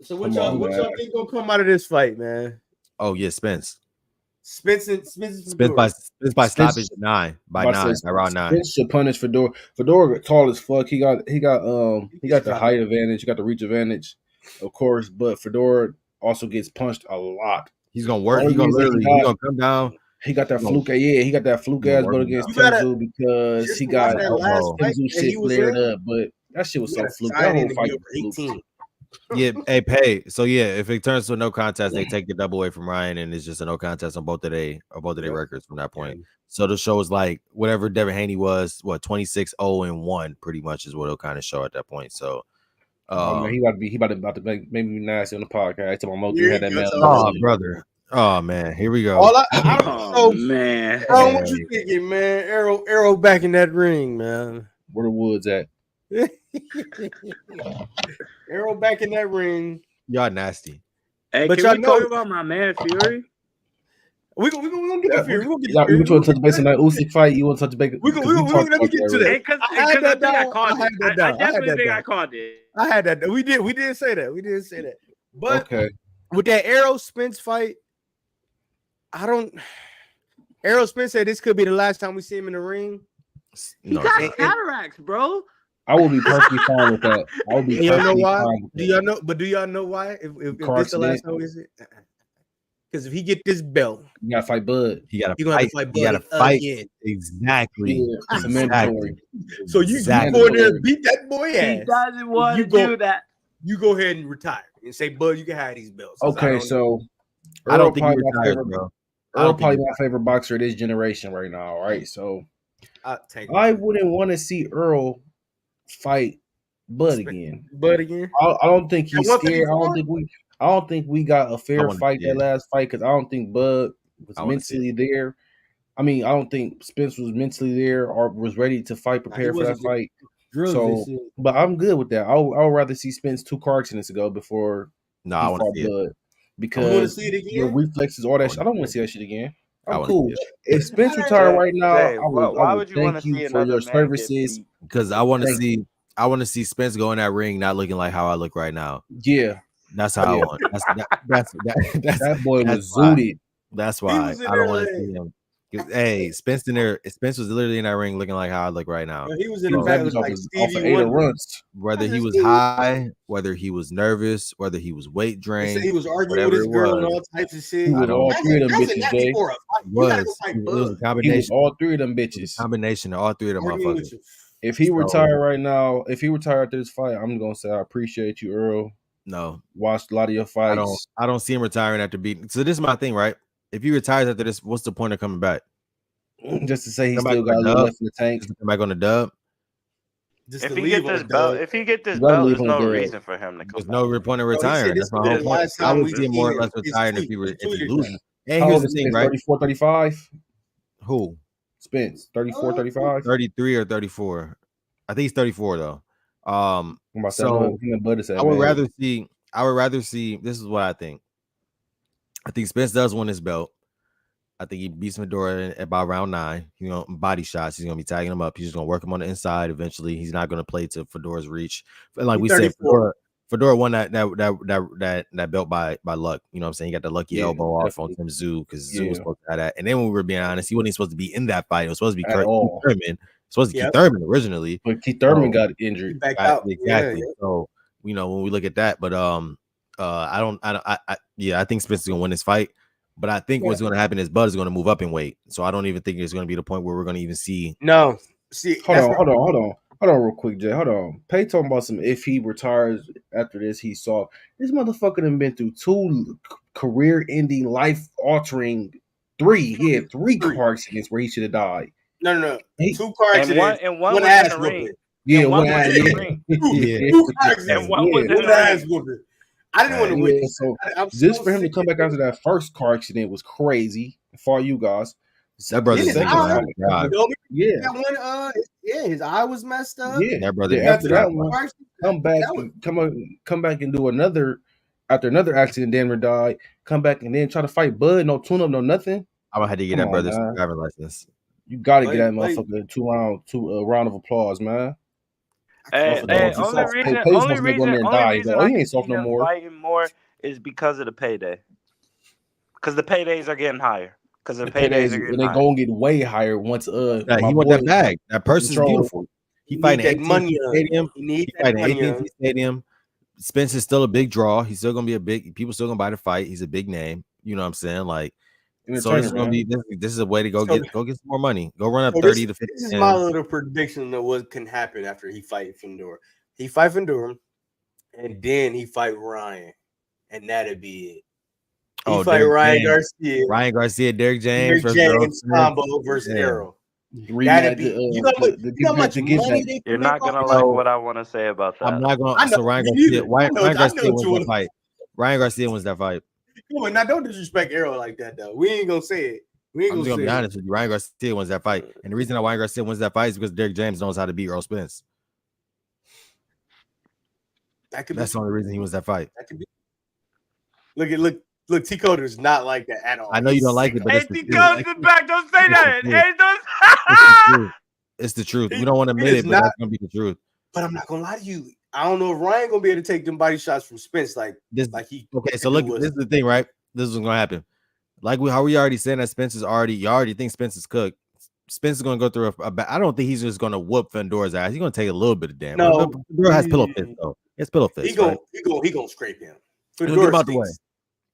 So what y'all think gonna come out of this fight, man?
Oh yeah, Spence.
Spence
by stoppage 9 by around 9.
Spence should punish Fedor. Fedor tall as fuck. He got the height advantage. He got the reach advantage, of course. But Fedor also gets punched a lot.
He's gonna work. He's gonna come down.
He got that fluke. Yeah, he got that fluke ass go against Tenzu because he got Tenzu shit flared up. But that shit was so fluke. That whole fight was fluke.
Yeah, pay. So yeah, if it turns to a no contest, they take the double away from Ryan, and it's just a no contest on both of their records from that point. So the show is like whatever Devin Haney was, 26-0-1, pretty much is what it'll kind of show at that point. So,
man, he about to make me nasty on the podcast. To my mother had that man.
Oh, brother. Oh man, here we go.
Man,
what you thinking, man? Errol back in that ring, man.
Where the Woods at?
Errol back in that ring.
Y'all nasty.
Hey, but can we talk about my man Fury?
We're gonna get to Fury.
We want to touch base on that Usyk fight. You want to touch base?
We're gonna get to that.
Because I definitely think I called it.
I had that. We did say that. But with that Errol Spence fight, Errol Spence said this could be the last time we see him in the ring.
He got cataracts, bro.
I would be perfectly fine with that. I would be.
You know why? Do y'all know why? If this the last time we see, Because if he get this belt,
You gotta fight Bud.
He got
he
to
gonna have
fight.
to fight
He got to
Bud
fight.
again.
Exactly.
Yeah, it's
Exactly.
mandatory.
So you
Exactly.
go in there and beat that boy
He
ass.
doesn't want
You
to
go-
do that.
You go ahead and retire and say, Bud, you can have these belts. 'Cause
Okay, so
I
Earl
don't think he
probably my
retires,
favorite.
bro.
Earl probably my favorite boxer of this generation right now, right? So
I'll take
I wouldn't want to see Earl fight Bud again.
Bud again.
I don't think he's
At
scared.
154?
I don't think we got a fair
wanna
fight
see it.
that last fight because I don't think Bud was
I wanna see
mentally there. I mean, I don't think Spence was mentally there or was ready to fight, prepared for that fight. So, but I'm good with that. I would rather see Spence 2 car accidents ago before
No,
he
I want to
fought
see it.
Bud
You
because
want to see it
your
again?
reflexes, all that.
I
I don't want to see that shit again.
I
I'm
wanna
cool.
see it.
If Spence
Jay,
retired right now,
Jay,
I
why
would
would you want to
thank
see
you for
another
your
man get
services.
beat?
Because I want to
Thank
see. I want to see Spence go in that ring not looking like how I look right now.
Yeah,
That's how I want. That's
that boy
that's
was
why.
zooted.
That's
He
why
was in
I don't
there
want to
like-
see him. 'Cause, hey, Spence in there. Spence was literally in that ring looking like how I look right now.
He was in
He
the
was
back
having
with
off
like
of
Stevie
Ada
Wonder.
Runts.
Whether he was
Stevie-
high, whether he was nervous, whether he was weight
They said
drained,
he was arguing
whatever
with his
it
girl and
was.
all types of shit.
He was all
That's
3 of them
that's
bitches,
not
Jay.
before a fight.
It
You gotta go
was.
fight
It was a
Bud.
He was
combination.
all 3 of them
It was
bitches.
a combination of all 3 of them
Arguing
motherfuckers.
with you.
If he
So-
retired right now, if he retired after this fight, I'm gonna say I appreciate you, Earl.
No,
Watched a lot of your fights.
I don't see him retiring after beating. So this is my thing, right? If he retires after this, what's the point of coming back?
Just to say he
Come back
still
on
got a
the
little
dub?
left in the tank.
Just to come back on the dub?
Just
If
to
he
leave
get
on
this
the
belt,
dub.
if he get this
You gotta
belt,
leave
there's
on
no
the dub.
reason for him to come
There's
back.
no point of
Bro, he said
retiring.
this
That's my
will be
whole
the
point.
last
I
time
would
we
see him more or
see
less
him. It's
retiring if
two
he
years
loses.
now.
And
How
here's
old
the
is
thing,
Spence?
right?
34, 35?
Who?
Spence, 34, 35?
33 or 34? I think he's 34 though.
I'm about to say,
So
him and Bud is that
I would
man.
rather see. This is what I think. I think Spence does win his belt. I think he beats Fundora at about round 9. You know, body shots. He's gonna be tagging him up. He's just gonna work him on the inside. Eventually, he's not gonna play to Fundora's reach. And like
He's
we said,
34.
Fundora won that belt by luck. You know what I'm saying? He got the lucky
Yeah,
elbow off on
definitely.
Tim Zoo because Zoo was
Yeah.
supposed to have that. And then when we were being honest, he wasn't even supposed to be in that fight. It was supposed to be
At
Keith
all.
Thurman. Supposed to be
Yep.
Keith Thurman originally.
But Keith Thurman
Oh.
got
He
injured.
backed out.
Exactly.
Yeah.
So you know when we look at that, but I think Spence is gonna win this fight. But I think what's gonna happen is Bud is gonna move up in weight. So I don't even think it's gonna be the point where we're gonna even see.
No. See,
Hold on, real quick, Jay. Hold on. Pay talking about some if he retires after this, he saw this motherfucker done been through 2 career-ending, life-altering 3 car accidents where he should have died.
No.
He-
2 car
And
accidents.
one was
One
in
ass
the ring.
whooping.
Yeah,
And one
one
was
eye,
in the
yeah.
ring.
Yeah.
2 car accidents.
And one was in
Yeah.
One
the
ass
ring.
whooping. I didn't want to
Yeah,
witness.
so
I'm
just
so
for him to
sick
come
of
back after that first car accident was crazy for you guys.
That brother's
His
second
eye-
fight, God.
Yeah,
that one, his eye was messed up.
yeah.
That brother.
Yeah, after that one,
Car accident,
come back,
that was-
come back and do another after another accident. Denver died. Come back and then try to fight Bud. No tune up, no nothing.
I'm gonna have to get
Come
that
on,
brother's
man.
driving license.
You got to
Like-
get that
like-
motherfucker a round of applause, man.
Hey,
Motherfucker,
hey,
he's
only
soft.
reason,
Hey, Pace
only
wants to go in there
reason,
and
only
die.
reason
Oh,
I
he
can
ain't soft
see
no
him
more.
fighting more is because of the payday. Because the paydays are getting higher. Because the paydays are
and
getting
they
higher.
gonna get way higher once
Yeah,
my
he want
boy-
that bag. That purse is
Control.
beautiful. He
He
fighting
need that
AT&T
money.
Stadium.
He need
He
that
fighting
money.
AT&T Stadium. Spence is still a big draw. He's still gonna be a big. People still gonna buy the fight. He's a big name. You know what I'm saying? Like, so this is
entertainer,
gonna
man.
be. This is a way to go
So-
get some more money. Go run up
So
30 to 50.
This is my little prediction of what can happen after he fight Fundora. He fight Fundora, and then he fight Ryan, and that'd be it. He fight
Derek
Ryan
James.
Garcia,
Ryan Garcia, Derek James,
Derek
versus Errol
James
Spence.
combo versus
Yeah.
Errol.
Rematch
That'd be.
the,
You know how much
give
money
back.
they
You're
can
not
make
gonna
off
like
that?
what I want to say about that.
I'm not going.
I know,
So Ryan
me
Garcia,
neither.
Ryan
I know
Garcia
what
wins
you
that
wanna-
fight. Ryan Garcia wins that fight.
Come on, now don't disrespect Errol like that though. We ain't gonna say it. We ain't
I'm just
gonna
gonna be
say it.
honest with you. Ryan Garcia wins that fight, and the reason that Ryan Garcia wins that fight is because Derek James knows how to beat Errol Spence.
That could
That's the
be.
only reason he wins that fight.
That could be. Look. T Coder is not like that at all.
I know you don't like it, but
Hey,
it's the
he
truth.
comes in back. Don't say that.
It's the
Hey, don't.
It's the truth. It's the truth. We don't want to
It
admit
is
it, but
not-
that's gonna be the truth.
But I'm not gonna lie to you. I don't know if Ryan gonna be able to take them body shots from Spence like
This
he.
okay. So
it
look,
was-
this is the thing, right? This is what's gonna happen. Like how we already saying that Spence is already. You already think Spence is cooked. Spence is gonna go through I don't think he's just gonna whoop Fundora's ass. He's gonna take a little bit of damage.
No.
Fundora has pillow fist though. It's pillow fist.
He gonna
right?
he gonna scrape him.
He'll get him out the way.
Stinks.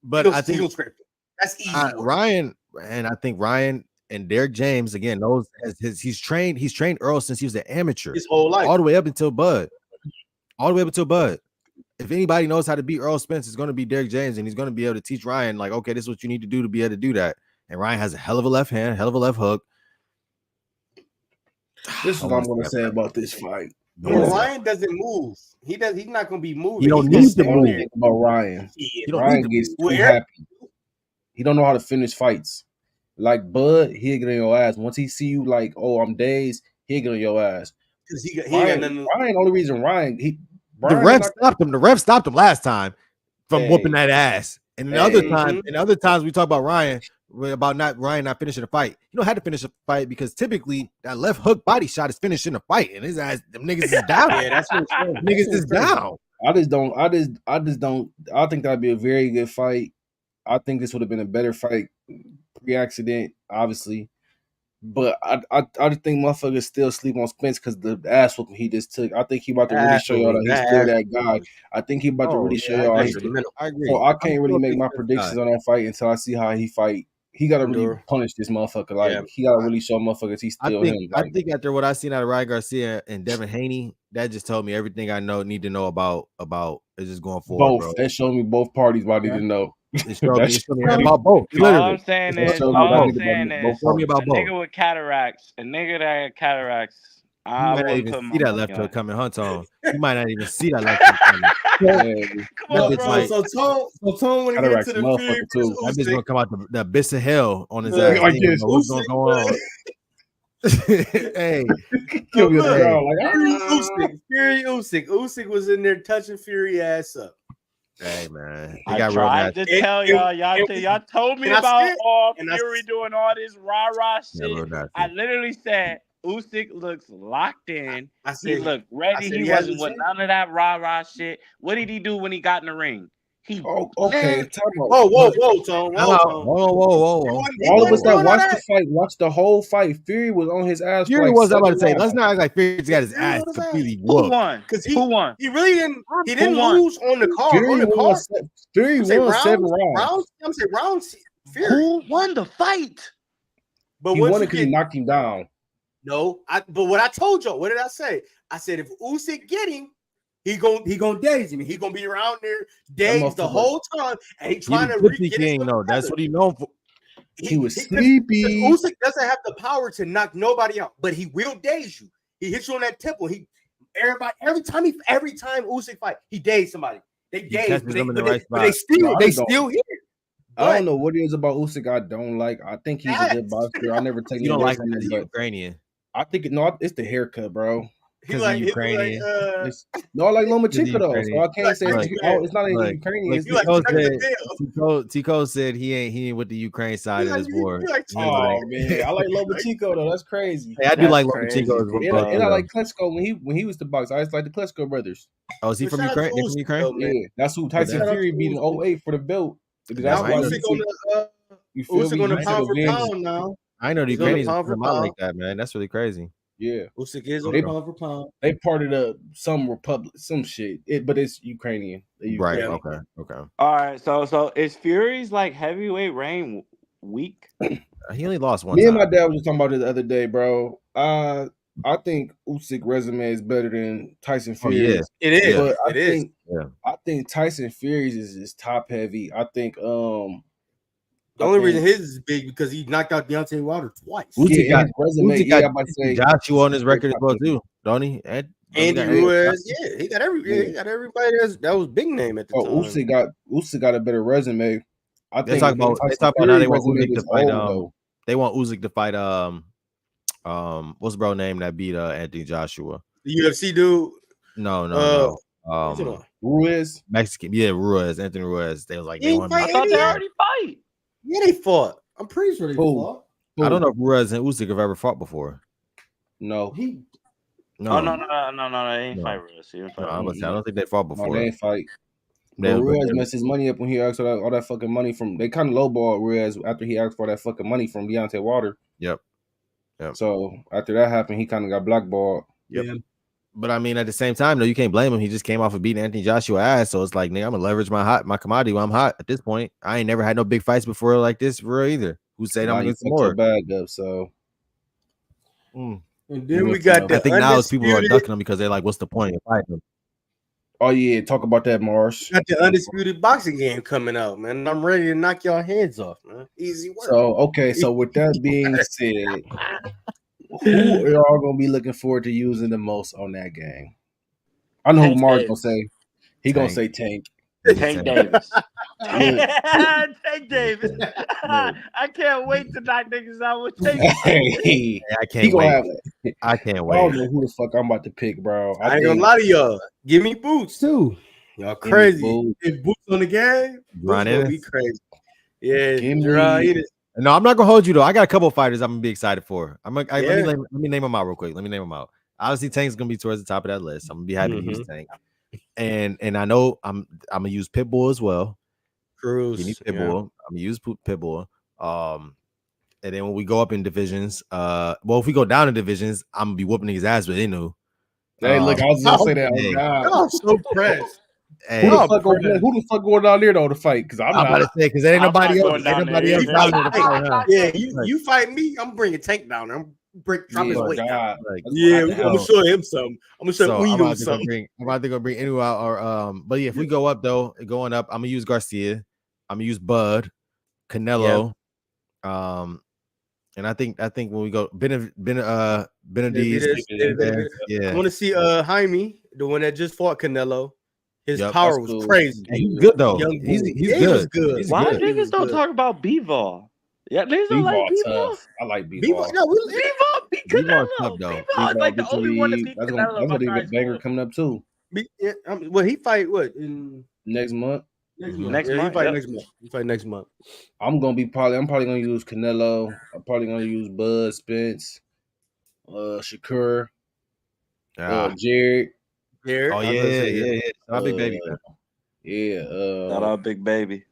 But
He
I
gonna
think
scrape him. That's easy work.
Ryan, and I think Ryan and Derek James again knows he's trained Earl since he was an amateur
His whole life.
all the way up until Bud. If anybody knows how to beat Errol Spence, it's going to be Derek James, and he's going to be able to teach Ryan, like, okay, this is what you need to do to be able to do that. And Ryan has a hell of a left hand, hell of a left hook.
This is what I'm going to say about this fight.
Ryan doesn't move. He's not going to be moving.
He don't need to move.
About Ryan. Ryan gets too happy. He don't know how to finish fights. Like Bud, he'll get on your ass. Once he see you like, oh, I'm dazed, he'll get on your ass. Ryan, only reason
the ref stopped him. The ref stopped him last time from whooping that ass. And the other times we talk about Ryan not finishing a fight. You don't have to finish a fight because typically that left hook body shot is finishing a fight, and his ass, them niggas is down.
Yeah, that's what
niggas is down.
I just don't. I think that'd be a very good fight. I think this would have been a better fight pre-accident, obviously. But I just think motherfuckers still sleep on Spence because the ass whooping he just took. I think he about to really show y'all that he's still that guy. I think he about to really show y'all.
I agree.
So I can't really make my predictions on that fight until I see how he fight. He got to really punish this motherfucker. Like he got to really show motherfuckers he's still him. Like,
I think after what I seen out of Ryan Garcia and Devin Haney, that just told me everything I need to know about is just going forward.
Both. That showed me both parties. I need to know.
It showed me about both.
All I'm saying is, show me about both. Nigga with cataracts, a nigga that had cataracts. I
might not even see that left hook coming, Hunt on. You might not even see that left hook coming.
Come on, bro. So Tone when he gets to the Fury too.
That bitch gonna come out the abyss of hell on his ass. Like this. What's gonna go on? Hey,
kill your girl. Like Fury Usyk. Usyk was in there touching Fury ass up.
Hey man,
I tried to tell y'all. Y'all told me about Fury doing all this rah shit. I literally said Usyk looks locked in. He looked ready. He wasn't with none of that rah shit. What did he do when he got in the ring?
Whoa, Tone.
Whoa.
All of us that watched the fight, watched the whole fight. Fury was on his ass.
Fury was about to say, let's not act like Fury's got his ass completely whooped.
Who won? Because
who won? He really didn't. He didn't lose on the card.
Fury won 7 rounds.
I'm saying rounds. Fury.
Who won the fight?
But he won it because he knocked him down.
No, but what I told y'all, what did I say? I said if Usyk get him, he gonna daze him. He gonna be around there dazed the whole time, and he trying to
get king. No, that's what he known for.
He was sleepy.
Usyk doesn't have the power to knock nobody out, but he will daze you. He hits you on that temple. Every time Usyk fight, he dazed somebody. They daze, but they still here.
I don't know what it is about Usyk I don't like. I think he's a good boxer. I never take.
You don't like him as a Ukrainian.
I think it's the haircut, bro.
Because he's Ukrainian.
I like Lomachenko though, so I can't say it's not a Ukrainian.
Tico said he ain't with the Ukraine side of this war.
Man, I like Lomachenko though. That's crazy.
Hey, I do like Lomachenko as well.
And I like Klitschko when he was the box. I just like the Klitschko brothers.
Oh, is he from Ukraine? They're from Ukraine?
Yeah, that's who Tyson Fury beat in 08 for the belt.
That's why Usyk on the pound for pound now.
I know the Ukrainians come out like that, man. That's really crazy.
Yeah,
Usyk is on pound for pound.
They part of some republic, some shit. But it's Ukrainian.
Right. Okay.
All right. So is Fury's like heavyweight reign weak?
He only lost one.
Me and my dad was just talking about it the other day, bro. I think Usyk resume is better than Tyson Fury's.
Oh, yeah. It is.
But I think Tyson Fury's is top heavy. I think
the only reason his is big because he knocked out Deontay Wilder twice.
Usyk got Joshua on his record as well too, don't he?
Andy Ruiz, he got everybody. That was big name at the time.
Usyk got a better resume.
They talk about now they want Usyk to fight. They want Usyk to fight. What's the bro name that beat Anthony Joshua?
The UFC dude.
No.
Ruiz,
Mexican. Yeah, Ruiz, Anthony Ruiz. They was like
I thought they already fight.
Yeah, they fought. I'm pretty sure they fought.
I don't know if Ruiz and Usyk have ever fought before.
No.
No. They ain't fight Ruiz.
I don't think they fought before.
No, they ain't fight. Ruiz messed his money up when he asked for all that fucking money from. They kind of lowballed Ruiz after he asked for that fucking money from Deontay Wilder.
Yep.
So after that happened, he kind of got blackballed.
Yep. But I mean, at the same time, though, you can't blame him. He just came off of beating Anthony Joshua ass. So it's like, nigga, I'm gonna leverage my commodity while I'm hot at this point. I ain't never had no big fights before like this for real either. Who said I'm gonna eat some more?
Bag up, so.
And then we got
I think now it's people are ducking him because they're like, what's the point of fighting him?
Oh yeah, talk about that, Mars.
Got the undisputed boxing game coming out, man. I'm ready to knock y'all heads off, man. Easy work.
So okay, so with that being said, who are y'all gonna be looking forward to using the most on that game? I know who Mars gonna say. He gonna say Tank.
Tank Davis. Tank Davis. I can't wait to knock niggas out with Tank.
Hey,
I can't wait. I can't wait.
I don't know who the fuck I'm about to pick, bro.
I ain't gonna lie to y'all. Give me Boots too. Y'all crazy. If Boots on the game, Boots gonna be crazy. Yeah,
no, I'm not gonna hold you though. I got a couple of fighters I'm gonna be excited for. Let me name them out real quick. Obviously, Tank's gonna be towards the top of that list. I'm gonna be happy to use Tank. And I know I'm gonna use Pitbull as well.
Cruz.
Give me Pitbull. I'm gonna use Pitbull. And then when we go up in divisions, if we go down in divisions, I'm gonna be whooping his ass with Inu.
Hey, look, I was gonna say that.
Hey, I'm so pressed.
Hey, who the fuck going down there though to fight? Because I'm
about to say because there ain't nobody else.
Ain't nobody else
down there to fight. Huh?
Yeah, you fight me. I'm bringing Tank down. I'm drop his weight.
God.
I'm gonna show him something. I'm gonna show him something.
I'm about to go bring Inu out. Or but yeah, if we go up though, going up, I'm gonna use Garcia. I'm gonna use Bud, Canelo. Yep. And I think when we go Benavidez, yeah.
I want to see Jaime, the one that just fought Canelo. His power was crazy.
And he's good though. He's good.
Why niggas don't talk about B-Ball? Yeah, niggas don't like B-Ball.
I like B-Ball.
B-Ball beat Canelo.
B-Ball
is like the only one to beat Canelo.
That's gonna be a banger coming up too.
Well, he fight what in
next month?
Next month.
I'm probably gonna use Canelo. I'm probably gonna use Bud, Spence, Shakur, Jared.
Oh yeah. Shout big baby.
Yeah.
Shout out Big Baby.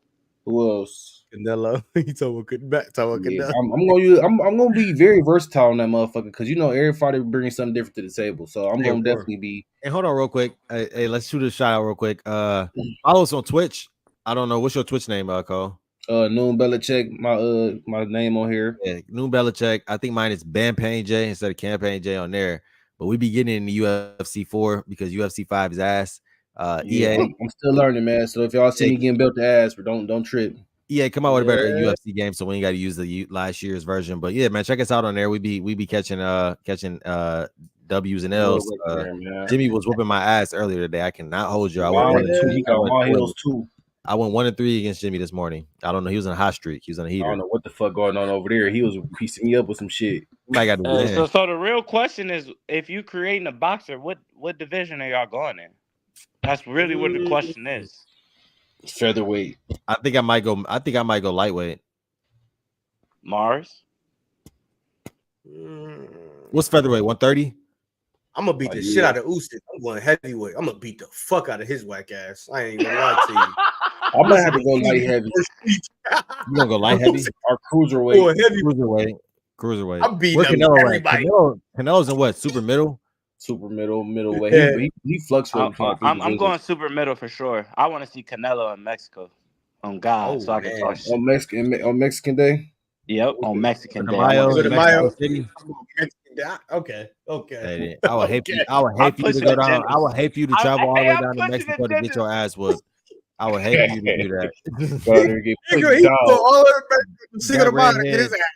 Who else?
Canelo. He told Canelo.
I'm gonna be very versatile on that motherfucker because everybody brings something different to the table. So I'm gonna definitely be.
Hey, hold on real quick. Hey, let's shoot a shout out real quick. Follow us on Twitch. I don't know what's your Twitch name, Cole.
Noon Belichick. My name on here.
Yeah, Noon Belichick. I think mine is Campaign J instead of Campaign J on there. But we be getting in the UFC 4 because UFC 5 is ass. EA.
I'm still learning, man. So if y'all see me getting built to ass, don't trip.
EA, come out with a better UFC game, so we ain't got to use the last year's version. But yeah, man, check us out on there. We be catching W's and L's. Jimmy was whooping my ass earlier today. I cannot hold you. I went 1-3 against Jimmy this morning. I don't know. He was on a hot streak. He was on a heater.
I don't know what the fuck going on over there. He was piecing me up with some shit.
So the real question is, if you creating a boxer, what division are y'all going in? That's really what the question is.
Featherweight.
I think I might go lightweight.
Mars.
What's featherweight? 130.
I'm gonna beat the shit out of Usyk. I'm going heavyweight. I'm gonna beat the fuck out of his whack ass. I ain't gonna lie to you.
I'm gonna have to go light heavy.
You gonna go light heavy
or cruiserweight?
Cruiserweight.
I'm beating everybody.
Canelo's in what? Super
middleweight.
Yeah.
He fluctuates.
I'm going super middle for sure. I want to see Canelo in Mexico. On God, so I can talk shit.
On Mexican Day.
Yep, on Mexican Day.
Mexico City.
Okay.
I would hate for you to go down. I would hate for you to travel all the way down to Mexico to get your ass whooped. I would hate for you to do that.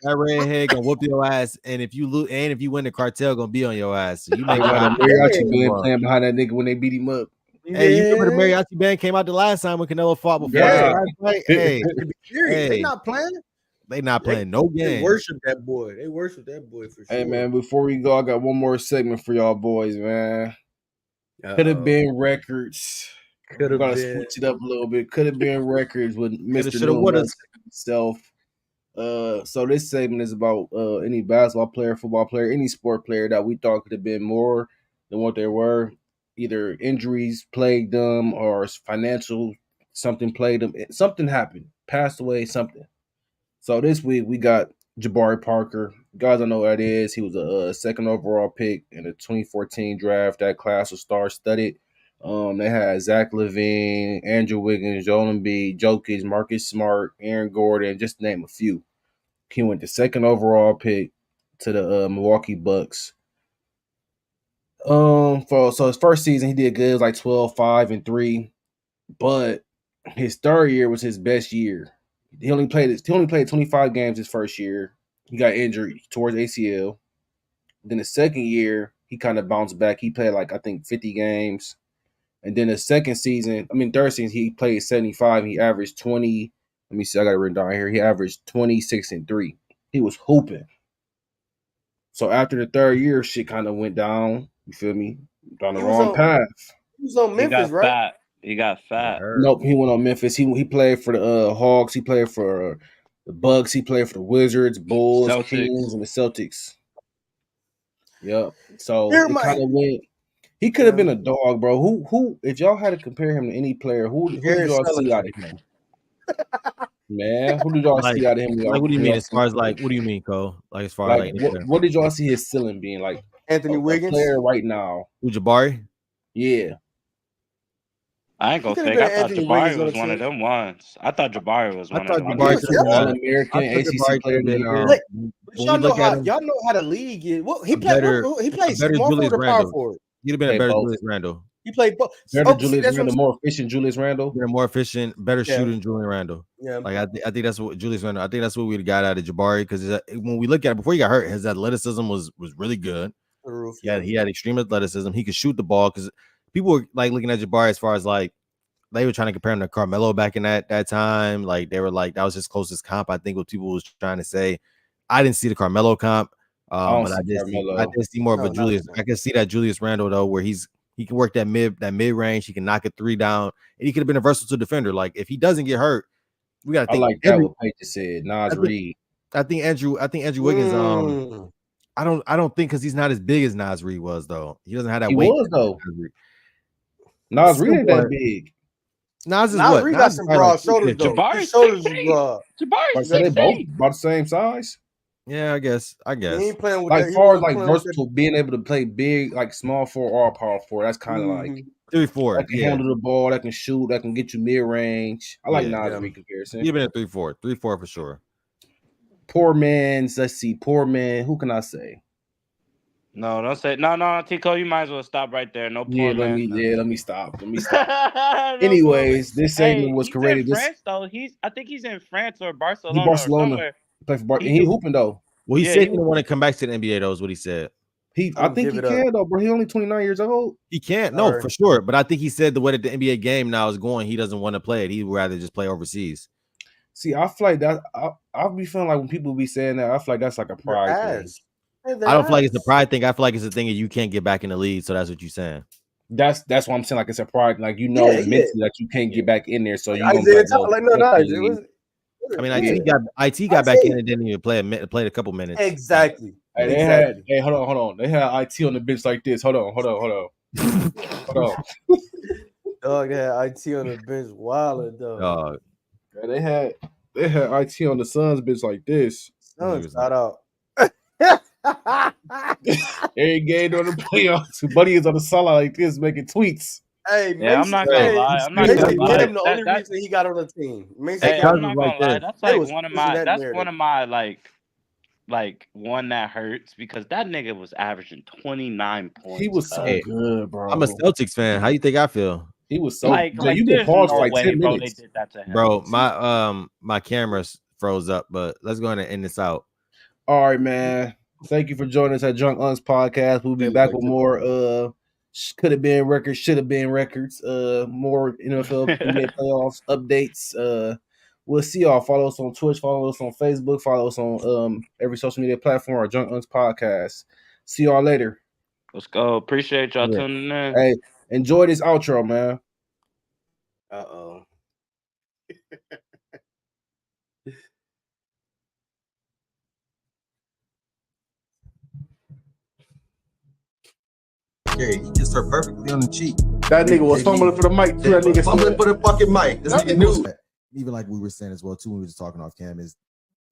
That redhead gonna whoop your ass, and if you lose, and if you win, the cartel gonna be on your ass. So you make
mariachi band playing behind that nigga when they beat him up.
Hey, you remember the mariachi band came out the last time when Canelo fought before?
Yeah.
Hey,
they not playing.
They not playing no game.
They worship that boy. For sure.
Hey man, before we go, I got one more segment for y'all boys, man. Could have been records. We're gonna switch it up a little bit. Could have been records with Mr. himself. So this segment is about any basketball player, football player, any sport player that we thought could have been more than what they were. Either injuries plagued them or financial something plagued them. Something happened, passed away, something. So this week we got Jabari Parker, You guys don't know what that is. He was a second overall pick in the 2014 draft. That class was star-studded. They had Zach LaVine, Andrew Wiggins, Joel Embiid, Jokic, Marcus Smart, Aaron Gordon, just to name a few. He went the second overall pick to the Milwaukee Bucks. So his first season he did good. It was like 12, 5, and 3. But his third year was his best year. He only played 25 games his first year. He got injured towards ACL. Then the second year, he kind of bounced back. He played like I think 50 games. And then the third season, he played 75. He averaged 20. Let me see, I got it written down here. He averaged 26 and 3. He was hooping. So after the third year, shit kind of went down. You feel me? Down the wrong path.
He was on Memphis, right?
He got fat.
Nope, he went on Memphis. He played for the Hawks. He played for the Bucks. He played for the Wizards, Bulls,
Celtics.
Kings, and the Celtics. Yep. So it kind of went. He could have been a dog, bro. Who? If y'all had to compare him to any player, who did y'all see out of him? Man, who did y'all see out of him?
Like, what do you mean? As far as like, what do you mean, Cole? Like, as far as like,
what did y'all see his ceiling being like?
Anthony Wiggins,
player right now.
Who, Jabari?
Yeah.
I ain't gonna fake. I thought Jabari was one of them ones. I thought Jabari was one of them.
All-American ACC player.
Y'all know how the league is. Well, he played small forward or power forward.
He'd have been a better Julius Randle.
He played both.
Better Julius Randle, more efficient Julius Randle.
Yeah, more efficient, better shooter than Julius Randle.
Yeah,
like I think that's what Julius Randle. I think that's what we'd got out of Jabari because when we look at it before he got hurt, his athleticism was really good. He had extreme athleticism. He could shoot the ball because people were like looking at Jabari as far as like they were trying to compare him to Carmelo back in that time. Like they were like that was his closest comp. I think what people was trying to say. I didn't see the Carmelo comp, but I did see more of a Julius. I can see that Julius Randle though, where he can work that mid range. He can knock a three down, and he could have been a versatile defender. Like if he doesn't get hurt, we got to think.
I like that. What Page just said. Nas Reed.
I think Andrew Wiggins. I don't think because he's not as big as Nas Reed was though. He doesn't have that weight.
Was though. Nas Reed ain't that big.
Nas Reed
got some broad shoulders though.
Jabari's
they both about the same size.
Yeah, I guess.
He ain't playing with
like far as like versatile, being able to play big, like small forward or power forward. That's kind of like
3-4.
That can handle the ball. That can shoot. That can get you mid range. I like Nas Reed comparison.
You've been at 3-4, 3-4 for sure.
Poor man's. Let's see. Poor man. Who can I say?
No, don't say no, Tico. You might as well stop right there. No poor man.
Let me stop. Anyways, this segment was created.
In France, though. I think he's in France or Barcelona.
Or somewhere. Play for he hooping though.
Well, he said he didn't want to come back to the NBA. Though is what he said.
I think he can though, bro. He only 29 years old.
He can't. No, for sure. But I think he said the way that the NBA game now is going, he doesn't want to play it. He'd rather just play overseas.
See, I feel like that. I'll be feeling like when people be saying that, I feel like that's like a pride thing.
I don't feel like it's a pride thing. I feel like it's a thing that you can't get back in the league. So that's what you're saying.
That's what I'm saying. Like it's a pride. Like mentally that you can't get back in there. So you.
I mean, IT got back in and didn't even played a couple minutes.
Exactly.
Hey, hold on. They had IT on the bench like this. Hold on.
Dog, they had IT on the bench wilding, dog.
Yeah, they had IT on the Suns bench like this.
Suns shout out.
Every game during the playoffs, Buddy is on the sideline like this, making tweets.
Hey,
I'm not gonna lie. I'm not gonna lie.
Him the only reason he got on the team.
I'm not gonna lie. That's like one of my. That's one of my like one that hurts because that nigga was averaging 29 points.
He was so good, bro.
I'm a Celtics fan. How you think I feel?
He was so good. You can pause for like 10 minutes.
They did that to him.
Bro, my camera froze up, but let's go ahead and end this out.
All right, man. Thank you for joining us at Drunk Unks Podcast. We'll be back with more could have been records, should have been records, more NFL playoffs updates. We'll see y'all. Follow us on Twitch, follow us on Facebook, follow us on every social media platform or Drunk Unks Podcast. See y'all later.
Let's go. Appreciate y'all tuning in.
Hey, enjoy this outro, man.
Uh-oh.
Gary, he just her perfectly on the cheek.
That nigga was fumbling for the mic too. That nigga
fumbling for the fucking mic. This nigga knew. Even like we were saying as well too when we was talking off cam is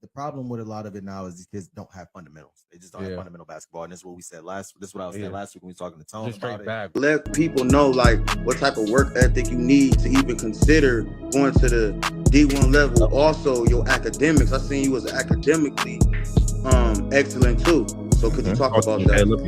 the problem with a lot of it now is these kids don't have fundamentals. They just don't have fundamental basketball, and this is what we said last. This is what I was saying last week when we were talking to Tone about it.
Let people know like what type of work ethic you need to even consider going to the D1 level. Also, your academics. I seen you was academically excellent too. So could you talk about that?
Hey, look,